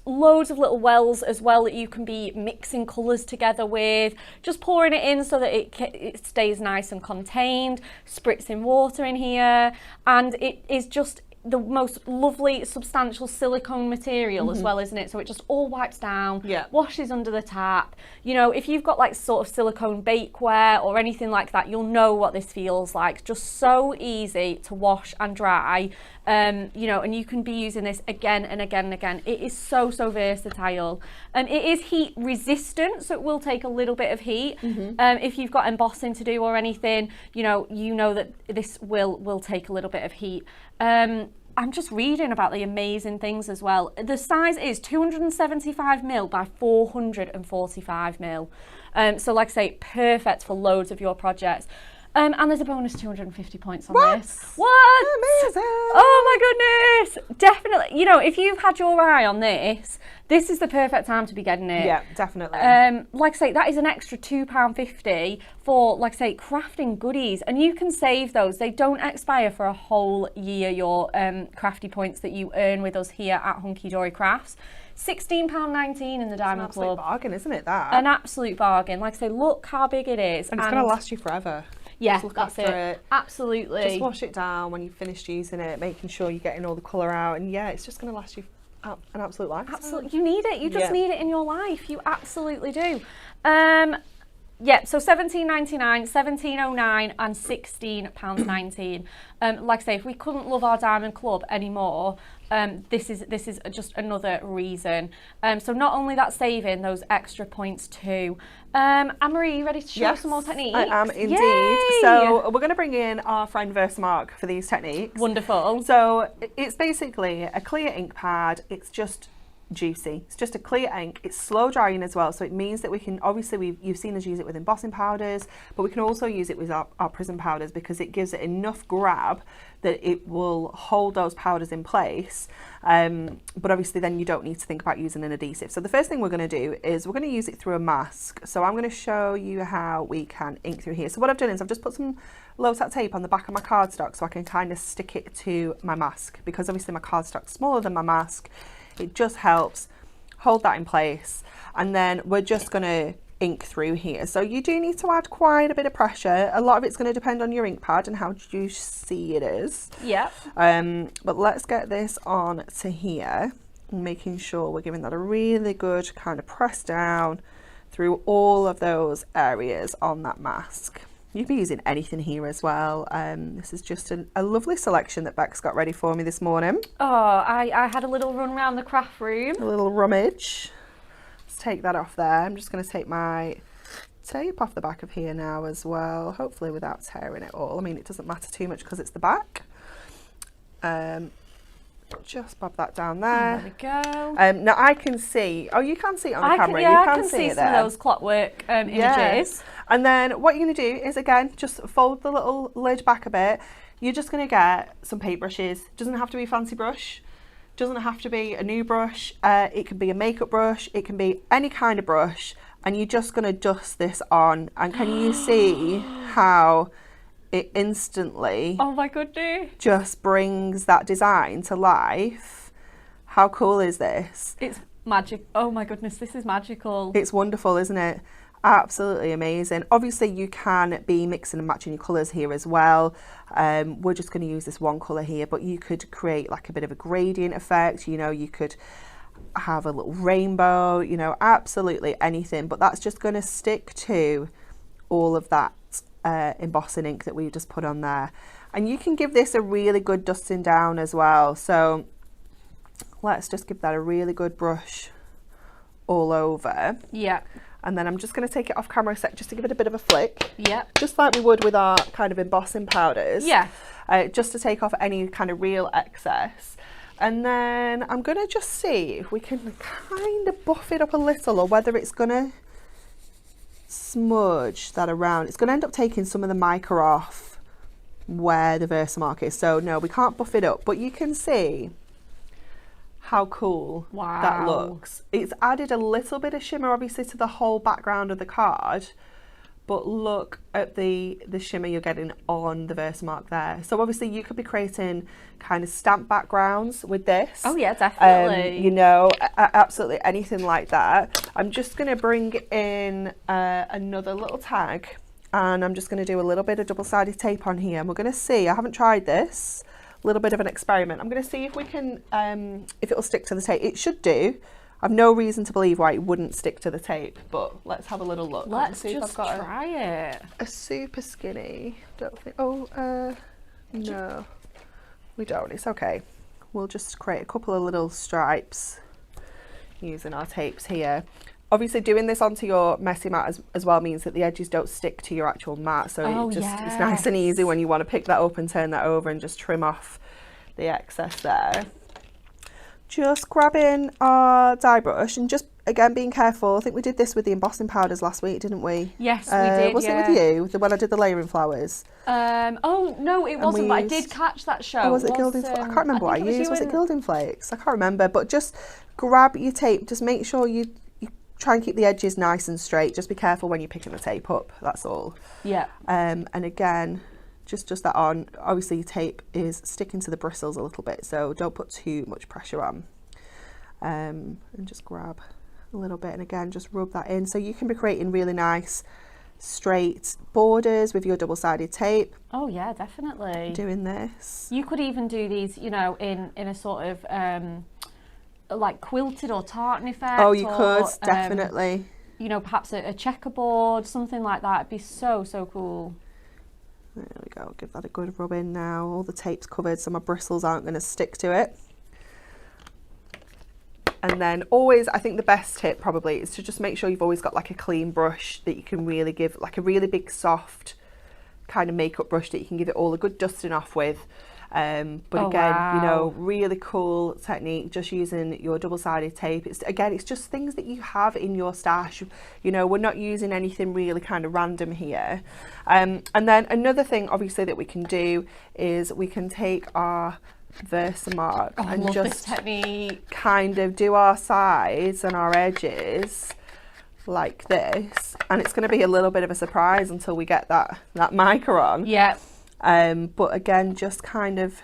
loads of little wells as well that you can be mixing colours together with, just pouring it in so that it stays nice and contained, spritzing water in here, and it is just the most lovely substantial silicone material as well, isn't it? So it just all wipes down, washes under the tap. You know, if you've got like sort of silicone bakeware or anything like that, you'll know what this feels like. Just so easy to wash and dry. You know, and you can be using this again and again and again. It is so versatile. It is heat resistant, so it will take a little bit of heat. If you've got embossing to do or anything, you know that this will take a little bit of heat. I'm just reading about the amazing things as well. The size is 275mm by 445mm. So like I say, perfect for loads of your projects. And there's a bonus 250 points on this. What? Amazing. Oh my goodness. Definitely. You know, if you've had your eye on this, this is the perfect time to be getting it. Yeah, definitely. Like I say, that is an extra £2.50 for, like I say, crafting goodies. And you can save those. They don't expire for a whole year, your crafty points that you earn with us here at Hunky Dory Crafts. £16.19 in the Diamond Club. An absolute bargain, isn't it, that? An absolute bargain. Like I say, look how big it is. And it's going to last you forever. Yeah, just look that's after it. it. Absolutely. Just wash it down when you've finished using it, making sure you're getting all the colour out. And yeah, it's just going to last you an absolute lifetime. Absolutely. You need it. You just need it in your life. You absolutely do. Yeah, so £17.99, £17.09 and £16.19. Like I say, if we couldn't love our Diamond Club anymore, this is just another reason. So not only that, saving those extra points too. Anne-Marie, you ready to show some more techniques? I am indeed. Yay! So we're going to bring in our friend Versamark for these techniques. Wonderful. So it's basically a clear ink pad. It's just juicy. It's just a clear ink. It's slow drying as well, so it means that we can, obviously you've seen us use it with embossing powders, but we can also use it with our Prism powders because it gives it enough grab that it will hold those powders in place. But obviously then you don't need to think about using an adhesive. So the first thing we're going to do is we're going to use it through a mask. So I'm going to show you how we can ink through here. So what I've done is I've just put some low tack tape on the back of my cardstock so I can kind of stick it to my mask, because obviously my cardstock's smaller than my mask. It just helps hold that in place, and then we're just going to ink through here. So you do need to add quite a bit of pressure. A lot of it's going to depend on your ink pad and how juicy it is. Yeah. But let's get this on to here, making sure we're giving that a really good kind of press down through all of those areas on that mask. You can be using anything here as well. This is just a lovely selection that Beck's got ready for me this morning. Oh, I had a little run around the craft room. A little rummage. Let's take that off there. I'm just going to take my tape off the back of here now as well, hopefully without tearing it all. I mean, it doesn't matter too much because it's the back. Just bob that down there. There we go. Now I can see, oh, you can see it on the camera. Yeah, you I can see it some there. of those clockwork images. Yeah. And then what you're going to do is, again, just fold the little lid back a bit. You're just going to get some paintbrushes. Doesn't have to be a fancy brush. Doesn't have to be a new brush. It can be a makeup brush. It can be any kind of brush. and you're just going to dust this on, and can you see how it instantly, oh my goodness, just brings that design to life? How cool is this? it's magic. Oh my goodness, this is magical. It's wonderful, isn't it? Absolutely amazing. Obviously you can be mixing and matching your colours here as well. We're just going to use this one colour here, but you could create like a bit of a gradient effect, you know, you could have a little rainbow, you know, absolutely anything, but that's just going to stick to all of that embossing ink that we just put on there. And you can give this a really good dusting down as well, so let's just give that a really good brush all over. Yeah. And then I'm just going to take it off camera a sec just to give it a bit of a flick. Yeah. Just like we would with our kind of embossing powders. Yeah. Just to take off any kind of real excess. And then I'm going to just see if we can kind of buff it up a little, or whether it's going to smudge that around. It's going to end up taking some of the mica off where the Versamark is. So no, we can't buff it up, but you can see how cool that looks. It's added a little bit of shimmer obviously to the whole background of the card, but look at the shimmer you're getting on the Versamark there. So obviously you could be creating kind of stamp backgrounds with this. Oh yeah, definitely. You know, absolutely anything like that. I'm just going to bring in another little tag, and I'm just going to do a little bit of double-sided tape on here, and we're going to see, I haven't tried this, little bit of an experiment. I'm going to see if we can, if it'll stick to the tape. It should do. I've no reason to believe why it wouldn't stick to the tape, but let's have a little look. Let's see just if I've got try it. a super skinny, don't think, no, we don't, it's okay. We'll just create a couple of little stripes using our tapes here. Obviously doing this onto your messy mat as well means that the edges don't stick to your actual mat, so it's nice and easy when you want to pick that up and turn that over and just trim off the excess there. Just grabbing our dye brush and just again being careful. I think we did this with the embossing powders last week, didn't we? Yes, we did. Was it with you when I did the layering flowers? Oh no, it wasn't, but I did catch that show. Oh, was it Gilding Flakes? I can't remember what I used. Was it Gilding Flakes? I can't remember, but just grab your tape, just make sure you try and keep the edges nice and straight. Just be careful when you're picking the tape up, that's all. Yeah. And again, just that on. Obviously your tape is sticking to the bristles a little bit, so don't put too much pressure on. And just grab a little bit, and again just rub that in, so you can be creating really nice straight borders with your double-sided tape. Oh yeah, definitely. Doing this. You could even do these, you know, in a sort of like quilted or tartan effect. Oh, you could, definitely. You know, perhaps a checkerboard, something like that. It'd be so cool. There we go, give that a good rub in now. All the tape's covered, so my bristles aren't going to stick to it. And then always, I think the best tip probably is to just make sure you've always got like a clean brush that you can really give, like a really big soft kind of makeup brush that you can give it all a good dusting off with. But again, you know, really cool technique, just using your double-sided tape. It's just things that you have in your stash. You know, we're not using anything really kind of random here. And then another thing obviously that we can do is we can take our Versamark and just kind of do our sides and our edges like this, and it's going to be a little bit of a surprise until we get that mica on. Yeah. But again, just kind of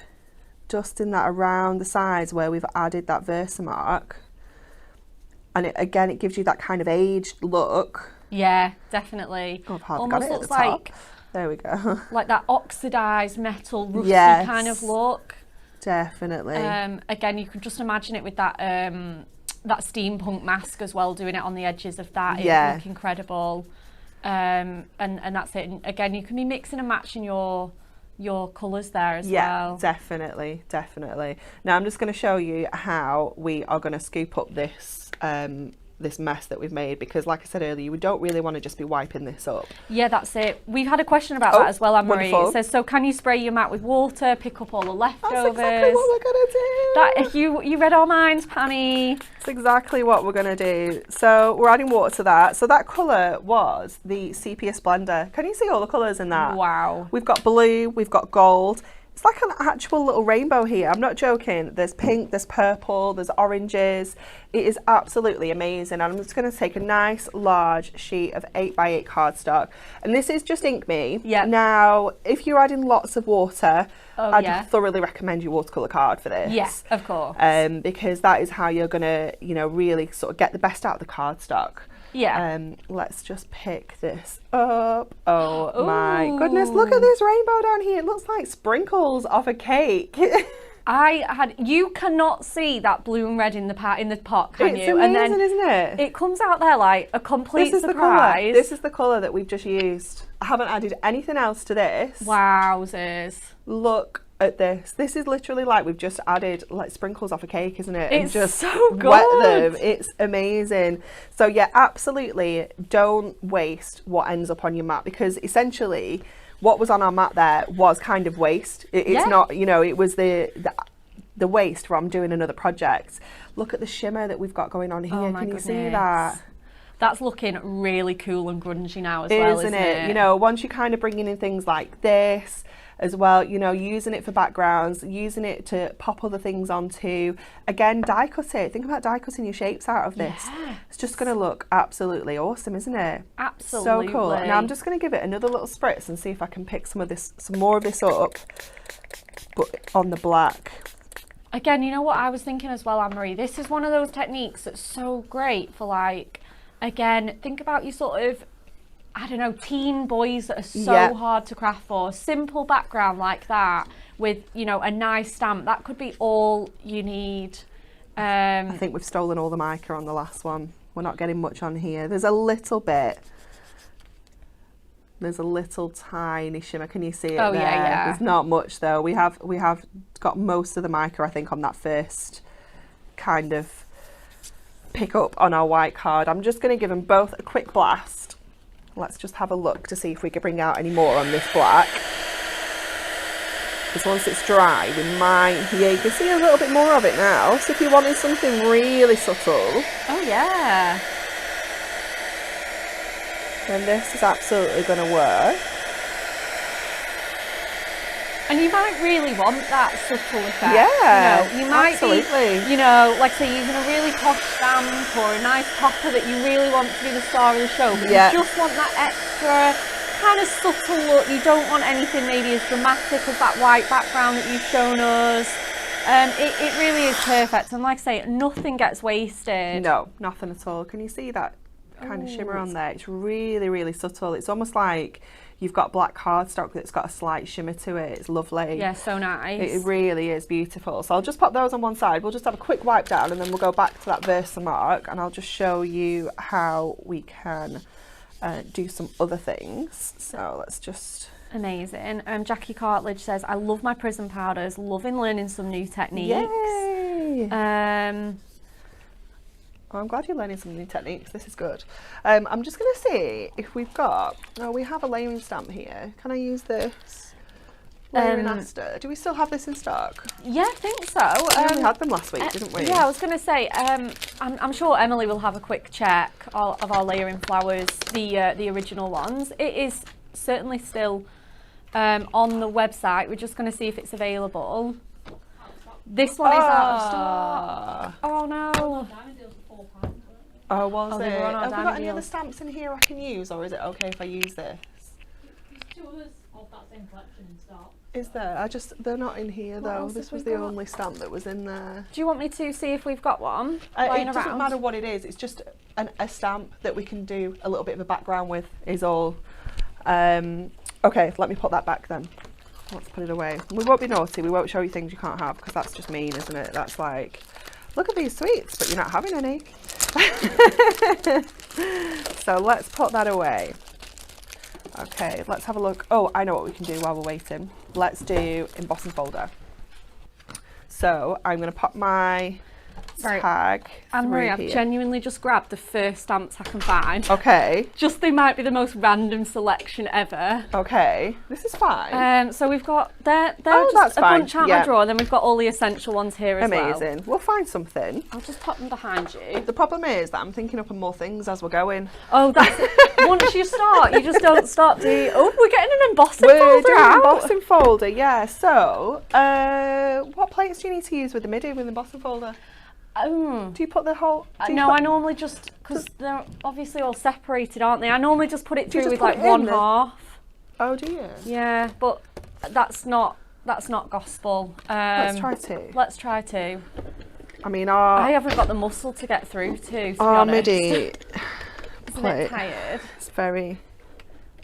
dusting that around the sides where we've added that Versamark, and it gives you that kind of aged look. Yeah, definitely. Oh, I've hardly got it at the top. Like, there we go. Like that oxidized metal rusty kind of look. Definitely. Again, you can just imagine it with that that steampunk mask as well, doing it on the edges of that. It would look incredible. And that's it. And again, you can be mixing and matching your colours there as well. Yeah, definitely. Now I'm just going to show you how we are going to scoop up this this mess that we've made, because like I said earlier, we don't really want to just be wiping this up. Yeah, that's it. We've had a question about that as well, Anne-Marie. Wonderful. It says, so can you spray your mat with water, pick up all the leftovers? That's exactly what we're going to do. You read our minds, Panny. That's exactly what we're going to do. So we're adding water to that. So that colour was the Sepia Splendor. Can you see all the colours in that? Wow. We've got blue, we've got gold. It's like an actual little rainbow here. I'm not joking. There's pink, there's purple, there's oranges. It is absolutely amazing. And I'm just going to take a nice large sheet of 8x8 cardstock. And this is just Ink Me. Yeah. Now, if you're adding lots of water, I'd yeah. thoroughly recommend your watercolour card for this. Yes, of course. Because that is how you're going to, you know, really sort of get the best out of the cardstock. Yeah. Let's just pick this up. Oh my goodness, look at this rainbow down here. It looks like sprinkles off a cake. You cannot see that blue and red in the pot, can It's you? amazing, And then isn't it? it comes out there like a complete This is surprise. This is the colour that we've just used. I haven't added anything else to this. Wowzers. Look at this. This is literally like we've just added like sprinkles off a cake, isn't it? It's and just so wet good. them. It's amazing. So yeah, absolutely don't waste what ends up on your mat, because essentially what was on our mat there was kind of waste. It's not, you know, it was the waste from doing another project. Look at the shimmer that we've got going on here. Oh my Can you see goodness. that? That's looking really cool and grungy now as well, isn't it? You know, once you're kind of bringing in things like this as well, you know, using it for backgrounds, using it to pop other things onto. Again, die cut it. Think about die cutting your shapes out of this. Yes. It's just going to look absolutely awesome, isn't it? Absolutely. So cool. Now I'm just going to give it another little spritz and see if I can pick some more of this up, but on the black. Again, you know what I was thinking as well, Anne-Marie? This is one of those techniques that's so great for, like, again, think about your sort of, I don't know, teen boys that are so hard to craft for. Simple background like that with, you know, a nice stamp. That could be all you need. I think we've stolen all the mica on the last one. We're not getting much on here. There's a little bit. There's a little tiny shimmer. Can you see it there? Yeah. There's not much though. We have got most of the mica, I think, on that first kind of pick up on our white card. I'm just going to give them both a quick blast. Let's just have a look to see if we can bring out any more on this black. Because once it's dry, we might, you can see a little bit more of it now. So if you wanted something really subtle, Oh yeah. then this is absolutely going to work. And you might really want that subtle effect. Yeah, you know, you might absolutely. be, you know, like say using a really posh stamp or a nice topper that you really want to be the star of the show, but you just want that extra kind of subtle look. You don't want anything maybe as dramatic as that white background that you've shown us. It really is perfect, and like I say, nothing gets wasted. No, nothing at all. Can you see that kind of shimmer on there? It's really, really subtle. It's almost like you've got black cardstock that's got a slight shimmer to it. It's lovely. Yeah, so nice. It really is beautiful. So I'll just pop those on one side. We'll just have a quick wipe down and then we'll go back to that Versamark and I'll just show you how we can do some other things. So let's just... Amazing. Jackie Cartledge says, I love my Prism powders, loving learning some new techniques. Yay! I'm glad you're learning some new techniques. This is good. I'm just going to see if we've got... Oh, we have a layering stamp here. Can I use this? Layering Aster. Do we still have this in stock? Yeah, I think so. We had them last week, didn't we? Yeah, I was going to say, I'm sure Emily will have a quick check of our layering flowers, the original ones. It is certainly still on the website. We're just going to see if it's available. This one is out of stock. Oh no. Oh, was they it? were on our Have we got diamond any other deals. stamps in here I can use, or is it okay if I use this? There's two others of that same collection in stock. Is there? They're not in here though. else This have was we the got? only stamp that was in there. Do you want me to see if we've got one It lying doesn't around? matter what it is. It's just a stamp that we can do a little bit of a background with. Is all. Okay, let me put that back then. Let's put it away. We won't be naughty. We won't show you things you can't have because that's just mean, isn't it? That's like, look at these sweets, but you're not having any. So let's put that away. Okay, let's have a look. Oh, I know what we can do while we're waiting. Let's do embossing folder. So I'm going to pop my Right. tag Anne-Marie, through I've here. genuinely just grabbed the first stamps I can find. Okay, Just they might be the most random selection ever. okay, this is fine. So we've got they're Oh, just that's a fine. bunch out Yeah. my drawer, and then we've got all the essential ones here as well. Amazing. We'll find something. I'll just pop them behind you. The problem is that I'm thinking up on more things as we're going. Oh, that's once you start, you just don't stop, do you? Oh, we're getting an embossing We're folder doing out. embossing folder, yeah. So, what plates do you need to use with the MIDI with the embossing folder? Do you put the whole? No, I normally just, because they're obviously all separated, aren't they? I normally just put it Do you through just with put like it in one the- half. Oh, do you? Yeah, but that's not gospel. Let's try two. Let's try two. I mean, I haven't got the muscle to get through to be our honest. MIDI Isn't it plate. tired? It's very.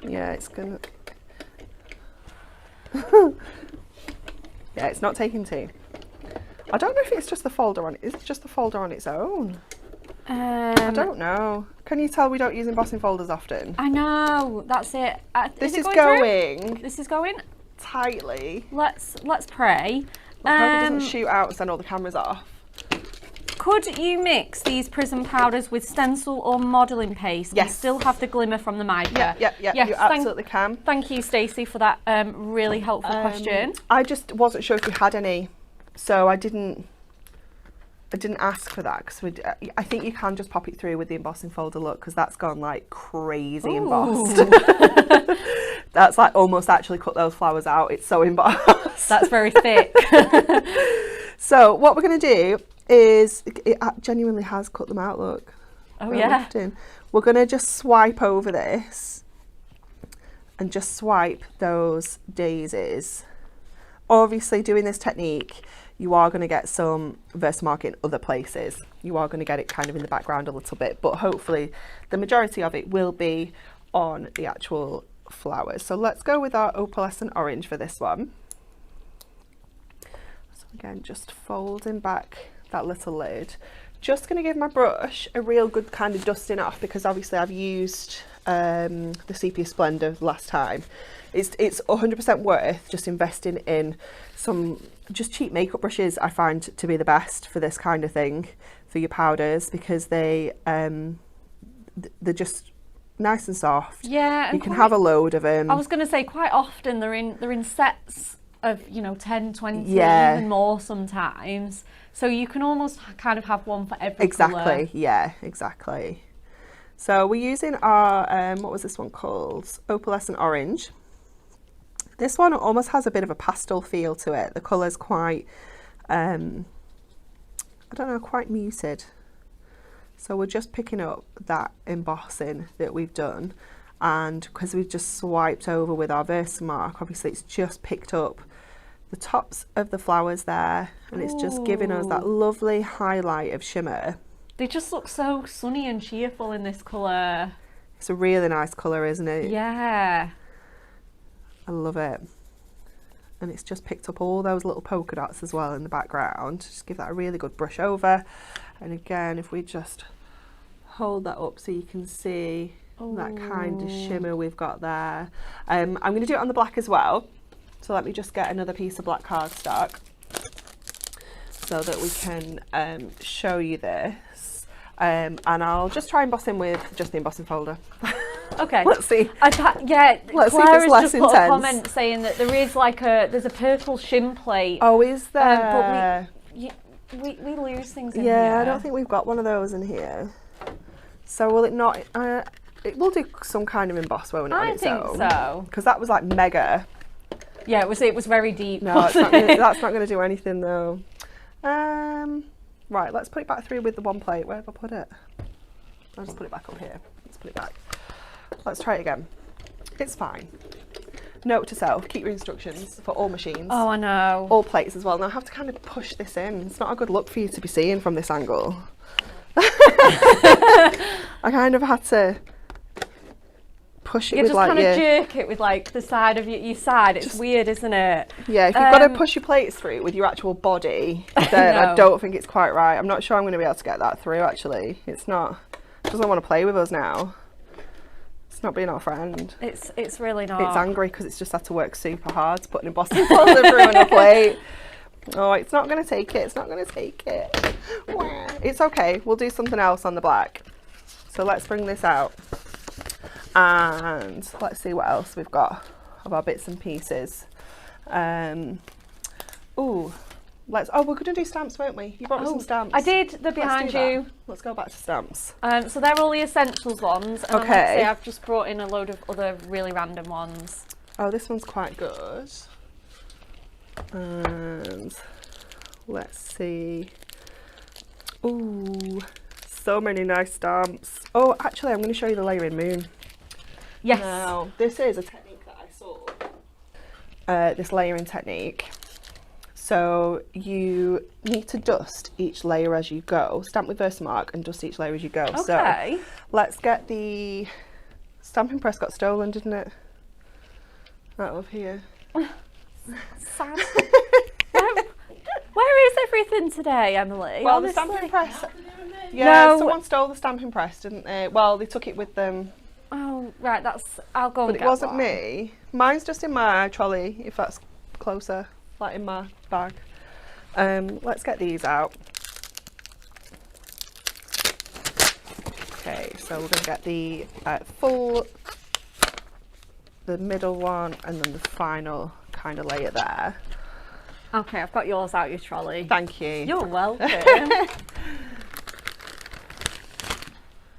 Yeah, it's gonna. Yeah, it's not taking two. I don't know if it's just the folder on. Is it just the folder on its own? I don't know. Can you tell we don't use embossing folders often? I know, that's it. This is through? going This is going. tightly. Let's pray. I hope it doesn't shoot out and send all the cameras off. Could you mix these Prism powders with stencil or modelling paste and Yes. still have the glimmer from the mica? Yeah, Yes, you absolutely can. Thank you, Stacey, for that really helpful question. I just wasn't sure if we had any, so I didn't ask for that because I think you can just pop it through with the embossing folder look because that's gone like crazy embossed. That's like almost actually cut those flowers out. It's so embossed. That's very thick. So what we're going to do is it genuinely has cut them out. Look. Oh They're yeah. lifting. We're going to just swipe over this and just swipe those daisies. Obviously, doing this technique, you are going to get some Versamark in other places. You are going to get it kind of in the background a little bit, but hopefully the majority of it will be on the actual flowers. So let's go with our Opalescent Orange for this one. So again, just folding back that little lid. Just going to give my brush a real good kind of dusting off because obviously I've used the Sepia Splendor last time. It's 100% worth just investing in some just cheap makeup brushes. I find to be the best for this kind of thing for your powders because they're just nice and soft. Yeah, you can have a load of them. I was going to say quite often they're in sets of 10, 20, Yeah. even more sometimes. So you can almost kind of have one for every Exactly. colour. Yeah, exactly. So we're using our what was this one called? Opalescent Orange. This one almost has a bit of a pastel feel to it. The colour's quite, I don't know, quite muted. So we're just picking up that embossing that we've done, and because we've just swiped over with our Versamark, obviously it's just picked up the tops of the flowers there, and it's just giving us that lovely highlight of shimmer. They just look so sunny and cheerful in this colour. It's a really nice colour, isn't it? Yeah. I love it. And it's just picked up all those little polka dots as well in the background. Just give that a really good brush over. And again, if we just hold that up so you can see that kind of shimmer we've got there. I'm going to do it on the black as well. So let me just get another piece of black cardstock so that we can show you this. And I'll just try embossing with just the embossing folder. Okay. Let's see. Let's see if Claire it's has less just put a intense. comment saying that there is there's a purple shim plate. Oh, is there? But we lose things in Yeah, here. I don't think we've got one of those in here. So will it not? It will do some kind of emboss, won't it? I think so. Because that was like mega. Yeah, it was very deep. No, it's not gonna, that's not going to do anything though. Right, let's put it back through with the one plate. Where have I put it? I'll just put it back up here. Let's put it back. Let's try it again. It's fine. Note to self, keep your instructions for all machines. Oh, I know. All plates as well. Now I have to kind of push this in. It's not a good look for you to be seeing from this angle. I kind of had to push it You with just like kind of your... jerk it with like the side of your side. It's weird, isn't it? Yeah, if you've got to push your plates through with your actual body, then I No. don't think it's quite right. I'm not sure I'm going to be able to get that through actually. It's not... It doesn't want to play with us now. It's not being our friend. It's really not. It's angry because it's just had to work super hard to put an embossing folder through on a plate. Oh, it's not going to take it. It's not going to take it. It's okay. We'll do something else on the black. So let's bring this out. And let's see what else we've got of our bits and pieces. Ooh, we're going to do stamps, won't we? You brought me some stamps. I did. They're behind you. Let's go back to stamps. So they're all the essentials ones. And Okay. Like I say, I've just brought in a load of other really random ones. Oh, this one's quite good. And let's see. Ooh, so many nice stamps. Oh, actually, I'm going to show you the layering moon. Yes. Now, this is a technique that I saw. This layering technique. So you need to dust each layer as you go. Stamp with Versamark and dust each layer as you go. Okay. So let's get the stamping press got stolen, didn't it? Out of here. Sad. Where is everything today, Emily? Well, the Honestly. stamping press. Nothing to do with me. Yeah, No. someone stole the stamping press, didn't they? Well, they took it with them, Oh, right. I'll go but and it get wasn't one. me. Mine's just in my trolley, if that's closer, like in my bag. Let's get these out. Okay, so we're going to get the the middle one, and then the final kind of layer there. Okay, I've got yours out your trolley. Thank you. You're welcome.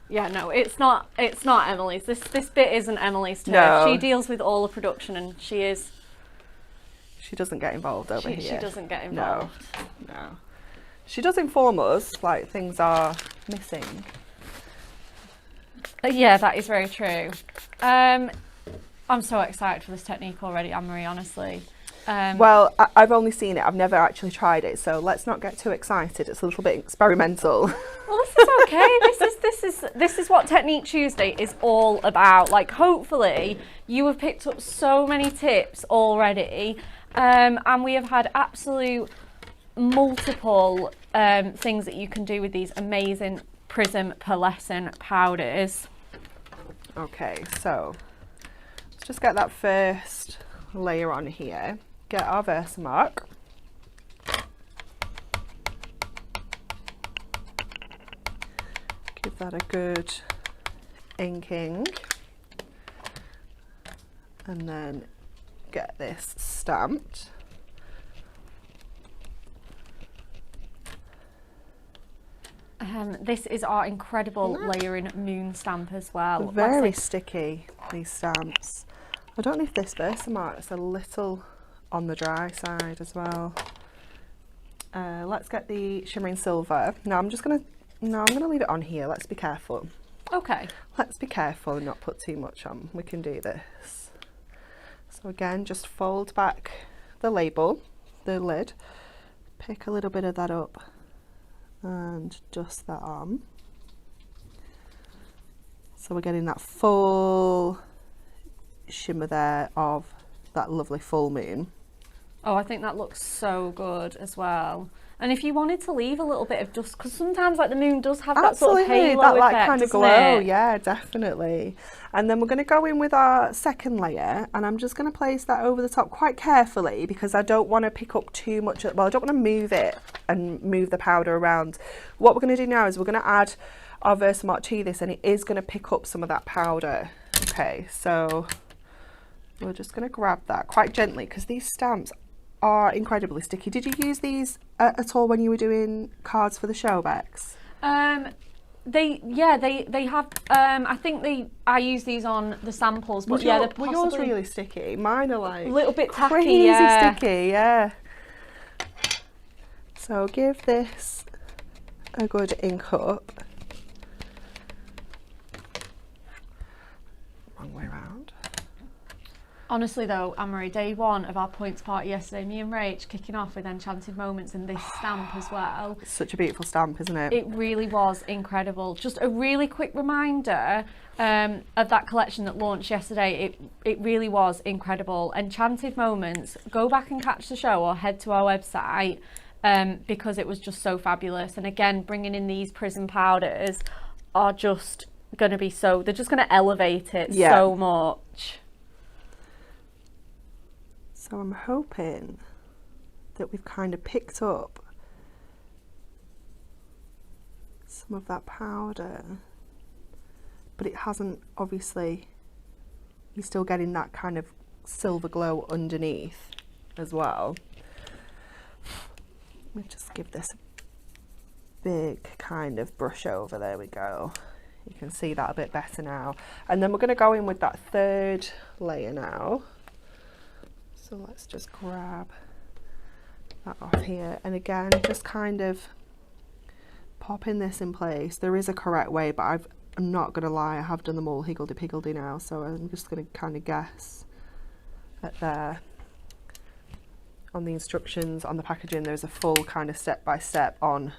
Yeah, no, it's not Emily's. This bit isn't Emily's turf. No. She deals with all the production, and she doesn't get involved over here. she doesn't get involved. No. She does inform us, like, things are missing. Yeah, that is very true. I'm so excited for this technique already, Anne-Marie, honestly. Well, I've only seen it. I've never actually tried it, so let's not get too excited. It's a little bit experimental. Well, this is okay. This is what Technique Tuesday is all about. Like, hopefully, you have picked up so many tips already, and we have had absolute multiple things that you can do with these amazing Prism Pearlescent powders. Okay, so let's just get that first layer on here. Get our Versamark. Give that a good inking. And then get this stamped. This is our incredible layering moon stamp as well. Very sticky, these stamps. I don't know if this Versamark is a little on the dry side as well. Let's get the Shimmering Silver. Now I'm gonna leave it on here. Let's be careful. Okay. Let's be careful and not put too much on. We can do this. So again, just fold back the label, the lid, pick a little bit of that up and dust that on. So we're getting that full shimmer there of that lovely full moon. Oh, I think that looks so good as well. And if you wanted to leave a little bit of dust, because sometimes like the moon does have that sort of halo that like effect, kind of doesn't glow. it? Yeah, definitely. And then we're going to go in with our second layer, and I'm just going to place that over the top quite carefully because I don't want to pick up too much. Well, I don't want to move it and move the powder around. What we're going to do now is we're going to add our Versamark to this, and it is going to pick up some of that powder. Okay, so we're just going to grab that quite gently because these stamps are incredibly sticky. Did you use these at all when you were doing cards for the show, Bex? They have. I think I use these on the samples, but yeah, they're Were yours possibly really sticky? Mine are like a little bit tacky. crazy Yeah. sticky, yeah. So give this a good ink up. Wrong way around. Honestly though, Anne-Marie, day one of our points party yesterday, me and Rach kicking off with Enchanted Moments and this stamp as well. It's such a beautiful stamp, isn't it? It really was incredible. Just a really quick reminder of that collection that launched yesterday. It really was incredible. Enchanted Moments, go back and catch the show or head to our website because it was just so fabulous. And again, bringing in these Prism powders are just going to be they're just going to elevate it so much. So I'm hoping that we've kind of picked up some of that powder, but it hasn't, obviously, you're still getting that kind of silver glow underneath as well. Let me just give this a big kind of brush over. There we go. You can see that a bit better now. And then we're going to go in with that third layer now. So let's just grab that off here. And again, just kind of popping this in place. There is a correct way, but I'm not going to lie, I have done them all higgledy-piggledy now. So I'm just going to kind of guess at there. On the instructions on the packaging, there's a full kind of step-by-step on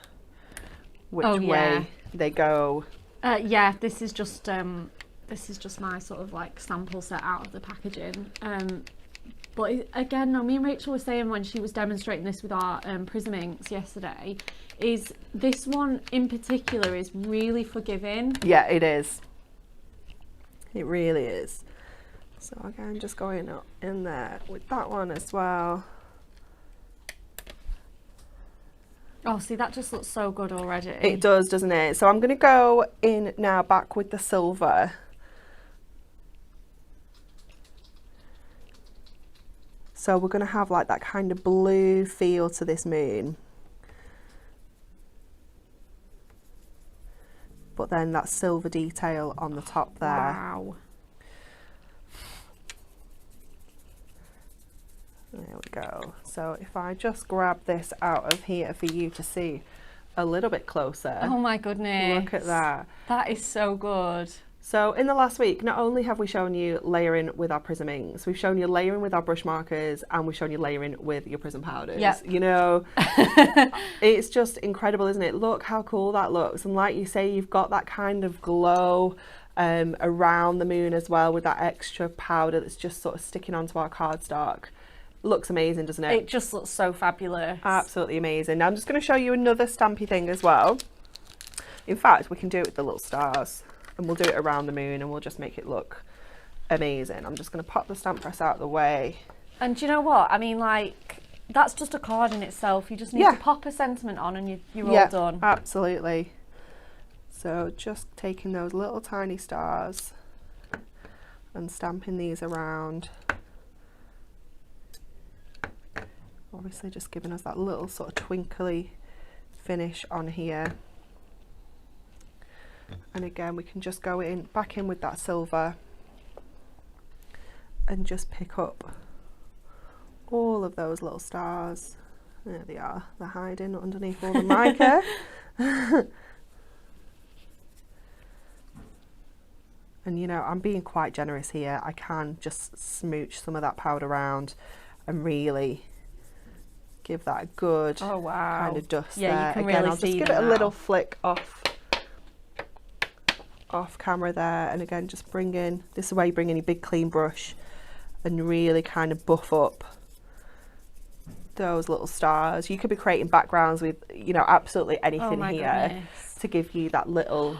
which way they go. Yeah, this is just my sort of like sample set out of the packaging. But again, no, me and Rachel were saying when she was demonstrating this with our Prism inks yesterday, is this one in particular is really forgiving. Yeah, it is. It really is. So again, just going up in there with that one as well. Oh, see, that just looks so good already. It does, doesn't it? So I'm going to go in now back with the silver. So we're going to have like that kind of blue feel to this moon. But then that silver detail on the top there. Wow. There we go. So if I just grab this out of here for you to see a little bit closer. Oh my goodness. Look at that. That is so good. So in the last week, not only have we shown you layering with our Prism inks, we've shown you layering with our brush markers, and we've shown you layering with your Prism powders. Yep. You know, it's just incredible, isn't it? Look how cool that looks. And like you say, you've got that kind of glow around the moon as well with that extra powder that's just sort of sticking onto our cardstock. Looks amazing, doesn't it? It just looks so fabulous. Absolutely amazing. Now I'm just going to show you another stampy thing as well. In fact, we can do it with the little stars, and we'll do it around the moon, and we'll just make it look amazing. I'm just going to pop the stamp press out of the way. And do you know what? I mean, like, that's just a card in itself. You just need to pop a sentiment on and you're all done. Absolutely. So just taking those little tiny stars and stamping these around. Obviously just giving us that little sort of twinkly finish on here. And again, we can just go in back in with that silver and just pick up all of those little stars. There they are, they're hiding underneath all the mica. And you know, I'm being quite generous here. I can just smooch some of that powder around and really give that a good kind of dust there. You can Again, really I'll just see give it a little flick off camera there, and again just bring in, this is where you bring in your big clean brush and really kind of buff up those little stars. You could be creating backgrounds with, you know, absolutely anything here to give you that little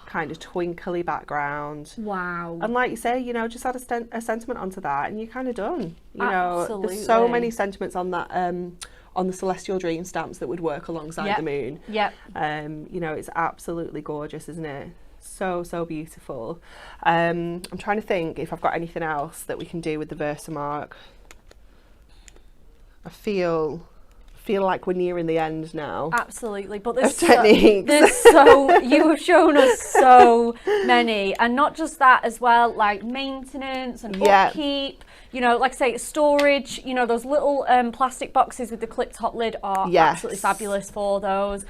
kind of twinkly background. Wow. And like you say, you know, just add a sentiment onto that and you're kind of done. You Absolutely. know, there's so many sentiments on that on the Celestial Dream stamps that would work alongside the moon. Yep. You know, it's absolutely gorgeous, isn't it? So beautiful. I'm trying to think if I've got anything else that we can do with the Versamark. I feel like we're nearing the end now. Absolutely, but there's techniques. You have shown us so many, and not just that as well, like maintenance and upkeep. You know, like I say, storage. You know, those little plastic boxes with the clip top lid are absolutely fabulous for those.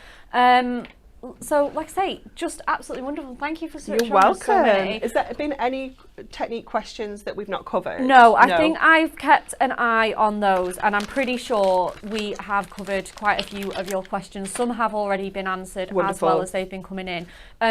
So, like I say, just absolutely wonderful. Thank you for showing us so many. Has there been any technique questions that we've not covered? No, I think I've kept an eye on those, and I'm pretty sure we have covered quite a few of your questions. Some have already been answered as well as they've been coming in.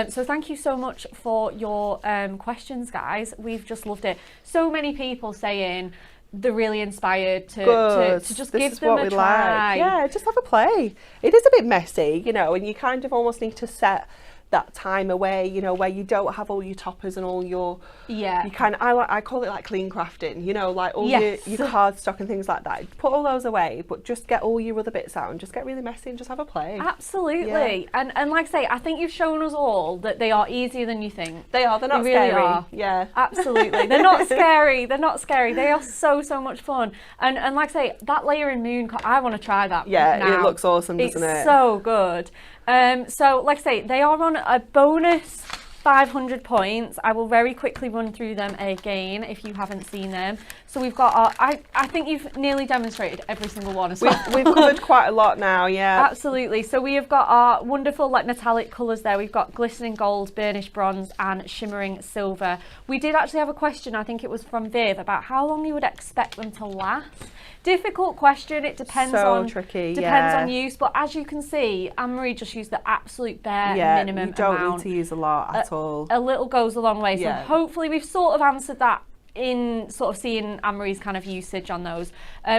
So thank you so much for your questions, guys. We've just loved it. So many people saying they're really inspired to just give them a try. Yeah, just have a play. It is a bit messy, you know, and you kind of almost need to set that time away, you know, where you don't have all your toppers and all your, Yeah. you kind of, I call it like clean crafting, you know, like all Yes. your cardstock and things like that. Put all those away, but just get all your other bits out and just get really messy and just have a play. Absolutely. And like I say, I think you've shown us all that they are easier than you think. They are, they're not They really scary. are. Yeah. Absolutely. They're not scary. They're not scary. They are so much fun. And like I say, that layering moon, I want to try that. Yeah, now. it looks awesome, doesn't It's it? so good. So like I say, they are on a bonus 500 points. I will very quickly run through them again if you haven't seen them. So we've got our, I think you've nearly demonstrated every single one as well. We've covered quite a lot now, yeah. Absolutely. So we have got our wonderful like metallic colours there. We've got glistening gold, burnished bronze and shimmering silver. We did actually have a question, I think it was from Viv, about how long you would expect them to last. Difficult question. It depends on tricky, depends on use, but as you can see, Anne-Marie just used the absolute bare minimum you don't amount. need to use a lot at all. A little goes a long way. Yeah. So hopefully we've sort of answered that in sort of seeing Anne-Marie's kind of usage on those.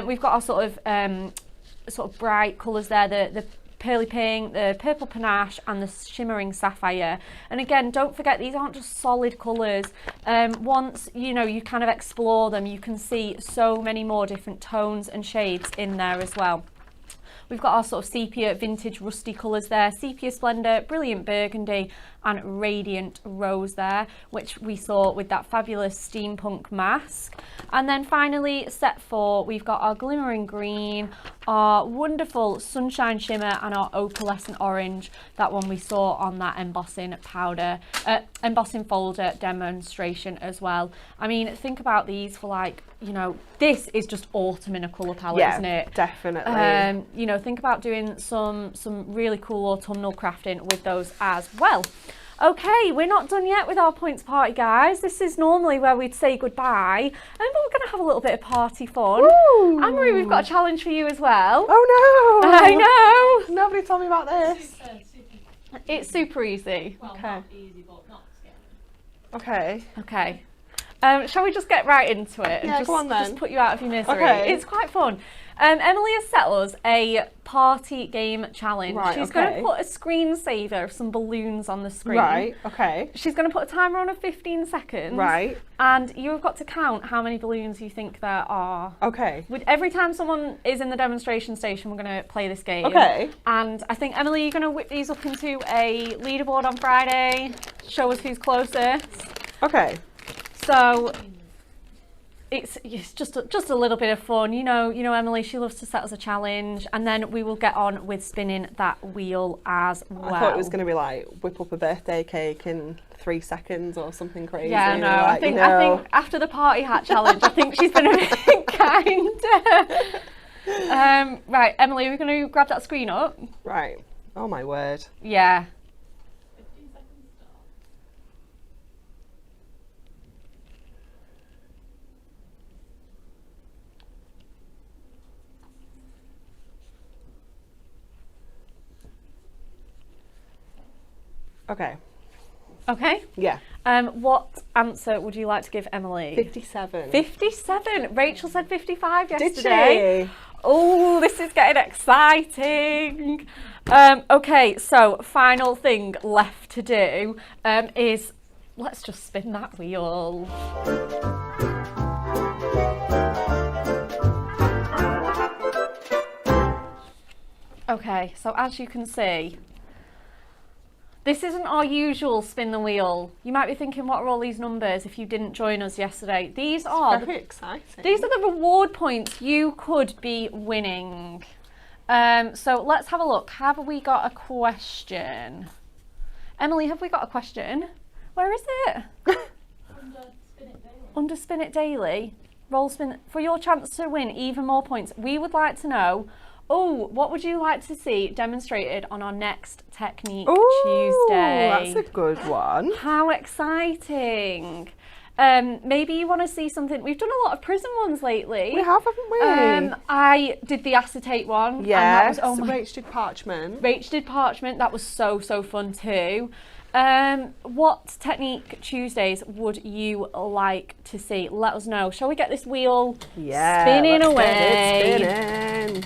We've got our sort of bright colours there, the pearly pink, the purple panache and the shimmering sapphire. And again, don't forget, these aren't just solid colours. Once you know you kind of explore them, you can see so many more different tones and shades in there as well. We've got our sort of sepia vintage rusty colours there, sepia splendour, brilliant burgundy and radiant rose there, which we saw with that fabulous steampunk mask. And then finally, set 4, we've got our glimmering green, our wonderful sunshine shimmer and our opalescent orange, that one we saw on that embossing powder, embossing folder demonstration as well. I mean, think about these for like, you know, this is just autumn in a colour palette, isn't it? Definitely. You know, think about doing some really cool autumnal crafting with those as well. Okay, we're not done yet with our points party, guys. This is normally where we'd say goodbye, but we're going to have a little bit of party fun. Anne-Marie, we've got a challenge for you as well. Oh no! I know. Nobody told me about this. It's super easy. Well, Okay. not easy, but not scary. Okay. Okay. Shall we just get right into it? Yeah, just, go on then. Just put you out of your misery. Okay. It's quite fun. Emily has set us a party game challenge. Right, She's going to okay. put a screensaver of some balloons on the screen. Right, okay. She's going to put a timer on of 15 seconds. Right. And you've got to count how many balloons you think there are. Okay. With every time someone is in the demonstration station, we're going to play this game. Okay. And I think, Emily, you're going to whip these up into a leaderboard on Friday. Show us who's closest. Okay. So it's just a little bit of fun, you know. Emily, she loves to set us a challenge, and then we will get on with spinning that wheel as well. I thought it was going to be like whip up a birthday cake in 3 seconds or something crazy. Yeah, no. Like, I think after the party hat challenge, I think she's been a bit kind. Right, Emily, are we going to grab that screen up? Right. Oh my word. Yeah. 15 seconds start. Okay. Okay. Yeah. What answer would you like to give Emily? 57. 57. Rachel said 55 Did yesterday. she? Oh, this is getting exciting. Okay, so final thing left to do is let's just spin that wheel. Okay, so as you can see, this isn't our usual spin the wheel. You might be thinking, what are all these numbers if you didn't join us yesterday? These are Very exciting. these are the reward points you could be winning. So let's have a look. Have we got a question? Emily, have we got a question? Where is it? Under Spin It Daily. Under Spin It Daily. Roll spin for your chance to win even more points. We would like to know, what would you like to see demonstrated on our next Technique Tuesday? That's a good one. How exciting. Maybe you want to see something. We've done a lot of Prism ones lately. We have, haven't we? I did the acetate one. Yes. And that was, Rach did parchment. Rach did parchment. That was so fun too. What Technique Tuesdays would you like to see? Let us know. Shall we get this wheel spinning let's away? get it spinning.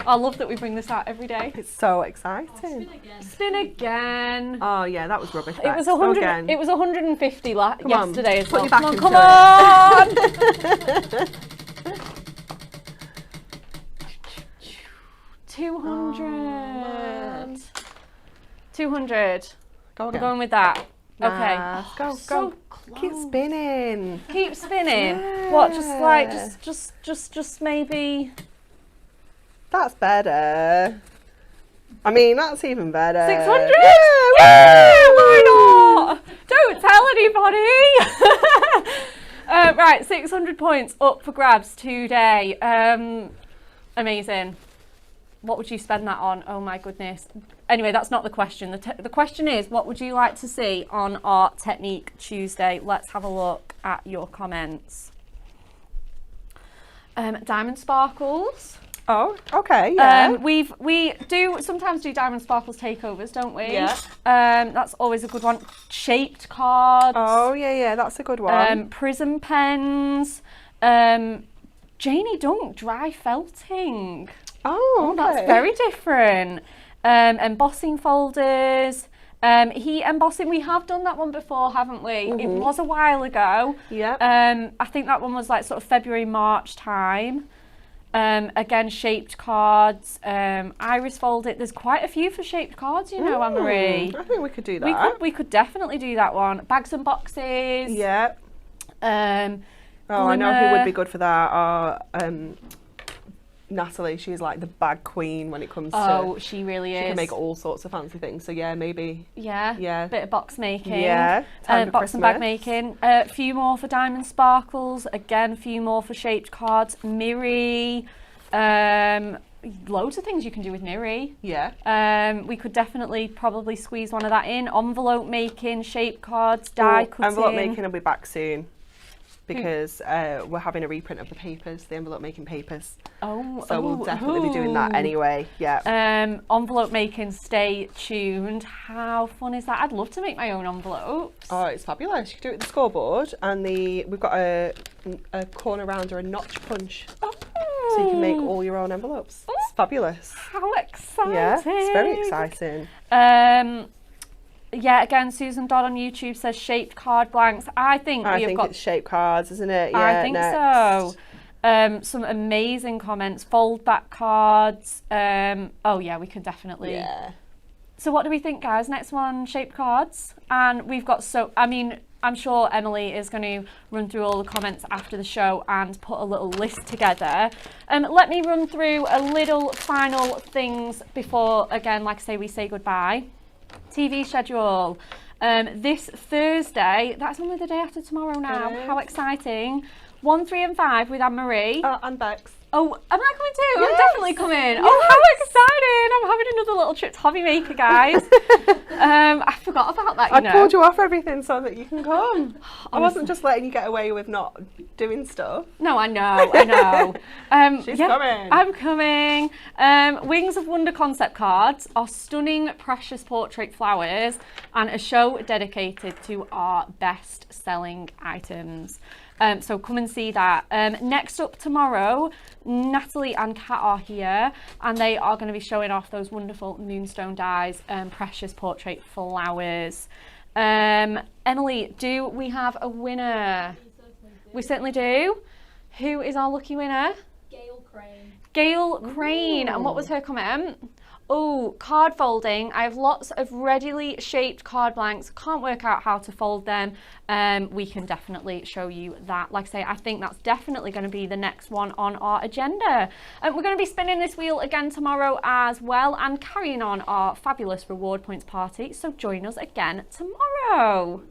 I love that we bring this out every day. It's so Oh, exciting. spin again. Spin again. Oh yeah, that was rubbish. It was Bex. Go 100. again. It was 150 Come on, yesterday as put well. your back Come into on. 200. 200. Go We're again. going with that. Okay. Nah, go, So go. Keep close. spinning. Keep spinning. Yeah. What? Just like just maybe That's better. I mean, that's even better. 600. Yeah, Yeah, woo! why not? Don't tell anybody. Right, 600 points up for grabs today. Amazing. What would you spend that on? Oh my goodness. Anyway, that's not the question. The question is, what would you like to see on our Technique Tuesday? Let's have a look at your comments. Diamond sparkles. Oh, okay, yeah. We do sometimes do diamond sparkles takeovers, don't we? Yeah. That's always a good one. Shaped cards. Oh, yeah, that's a good one. Prism pens. Janie Dunk dry felting. Oh, okay. That's very different. Embossing folders. Heat embossing, we have done that one before, haven't we? It was a while ago. Yeah. I think that one was like sort of February, March time. Again, shaped cards, iris folded. There's quite a few for shaped cards, you know, Anne-Marie. I think we could do that. We could definitely do that one. Bags and boxes. Yeah. Oh, I know who would be good for that. Natalie, she's like the bag queen when it comes to. She really is. She can make all sorts of fancy things. So yeah, maybe. Yeah. Bit of box making. Yeah. Time for Box and bag Christmas. making. A few more for diamond sparkles. Again, a few more for shaped cards. Mirri. Loads of things you can do with Mirri. Yeah. We could definitely probably squeeze one of that in. Envelope making, shaped cards, die cutting. Envelope making will be back soon because we're having a reprint of the papers, the envelope making papers. So we'll definitely be doing that anyway. Yeah. Envelope making, stay tuned. How fun is that? I'd love to make my own envelopes. Oh, it's fabulous. You can do it with the scoreboard, and we've got a corner rounder, a notch punch, so you can make all your own envelopes. It's fabulous. How exciting! Yeah, it's very exciting. Yeah, again, Susan Dodd on YouTube says shaped card blanks. I think it's shaped cards, isn't it? Yeah, I think next. so. Some amazing comments. Fold back cards. Oh yeah, we can definitely. Yeah. So what do we think, guys? Next one, shaped cards, and we've got I'm sure Emily is going to run through all the comments after the show and put a little list together. Let me run through a little final things before, again, like I say, we say goodbye. TV schedule. This Thursday, that's only the day after tomorrow now. How exciting. 1, 3 and 5 with Anne-Marie. And Bex. Oh, am I coming too? Yes. I'm definitely coming. Yes. Oh, how exciting. I'm having another little trip to Hobby Maker, guys. I forgot about that, I pulled you off everything so that you can come. I wasn't Honestly. just letting you get away with not doing stuff. No, I know. She's coming. I'm coming. Wings of Wonder concept cards are stunning precious portrait flowers and a show dedicated to our best selling items. So come and see that. Next up tomorrow, Natalie and Kat are here and they are going to be showing off those wonderful Moonstone dies, precious portrait flowers. Emily, do we have a winner? We certainly do. Who is our lucky winner? Gail Crane. Gail Crane. And what was her comment? Oh, card folding. I have lots of readily shaped card blanks. Can't work out how to fold them. We can definitely show you that. Like I say, I think that's definitely going to be the next one on our agenda. We're going to be spinning this wheel again tomorrow as well and carrying on our fabulous reward points party. So join us again tomorrow.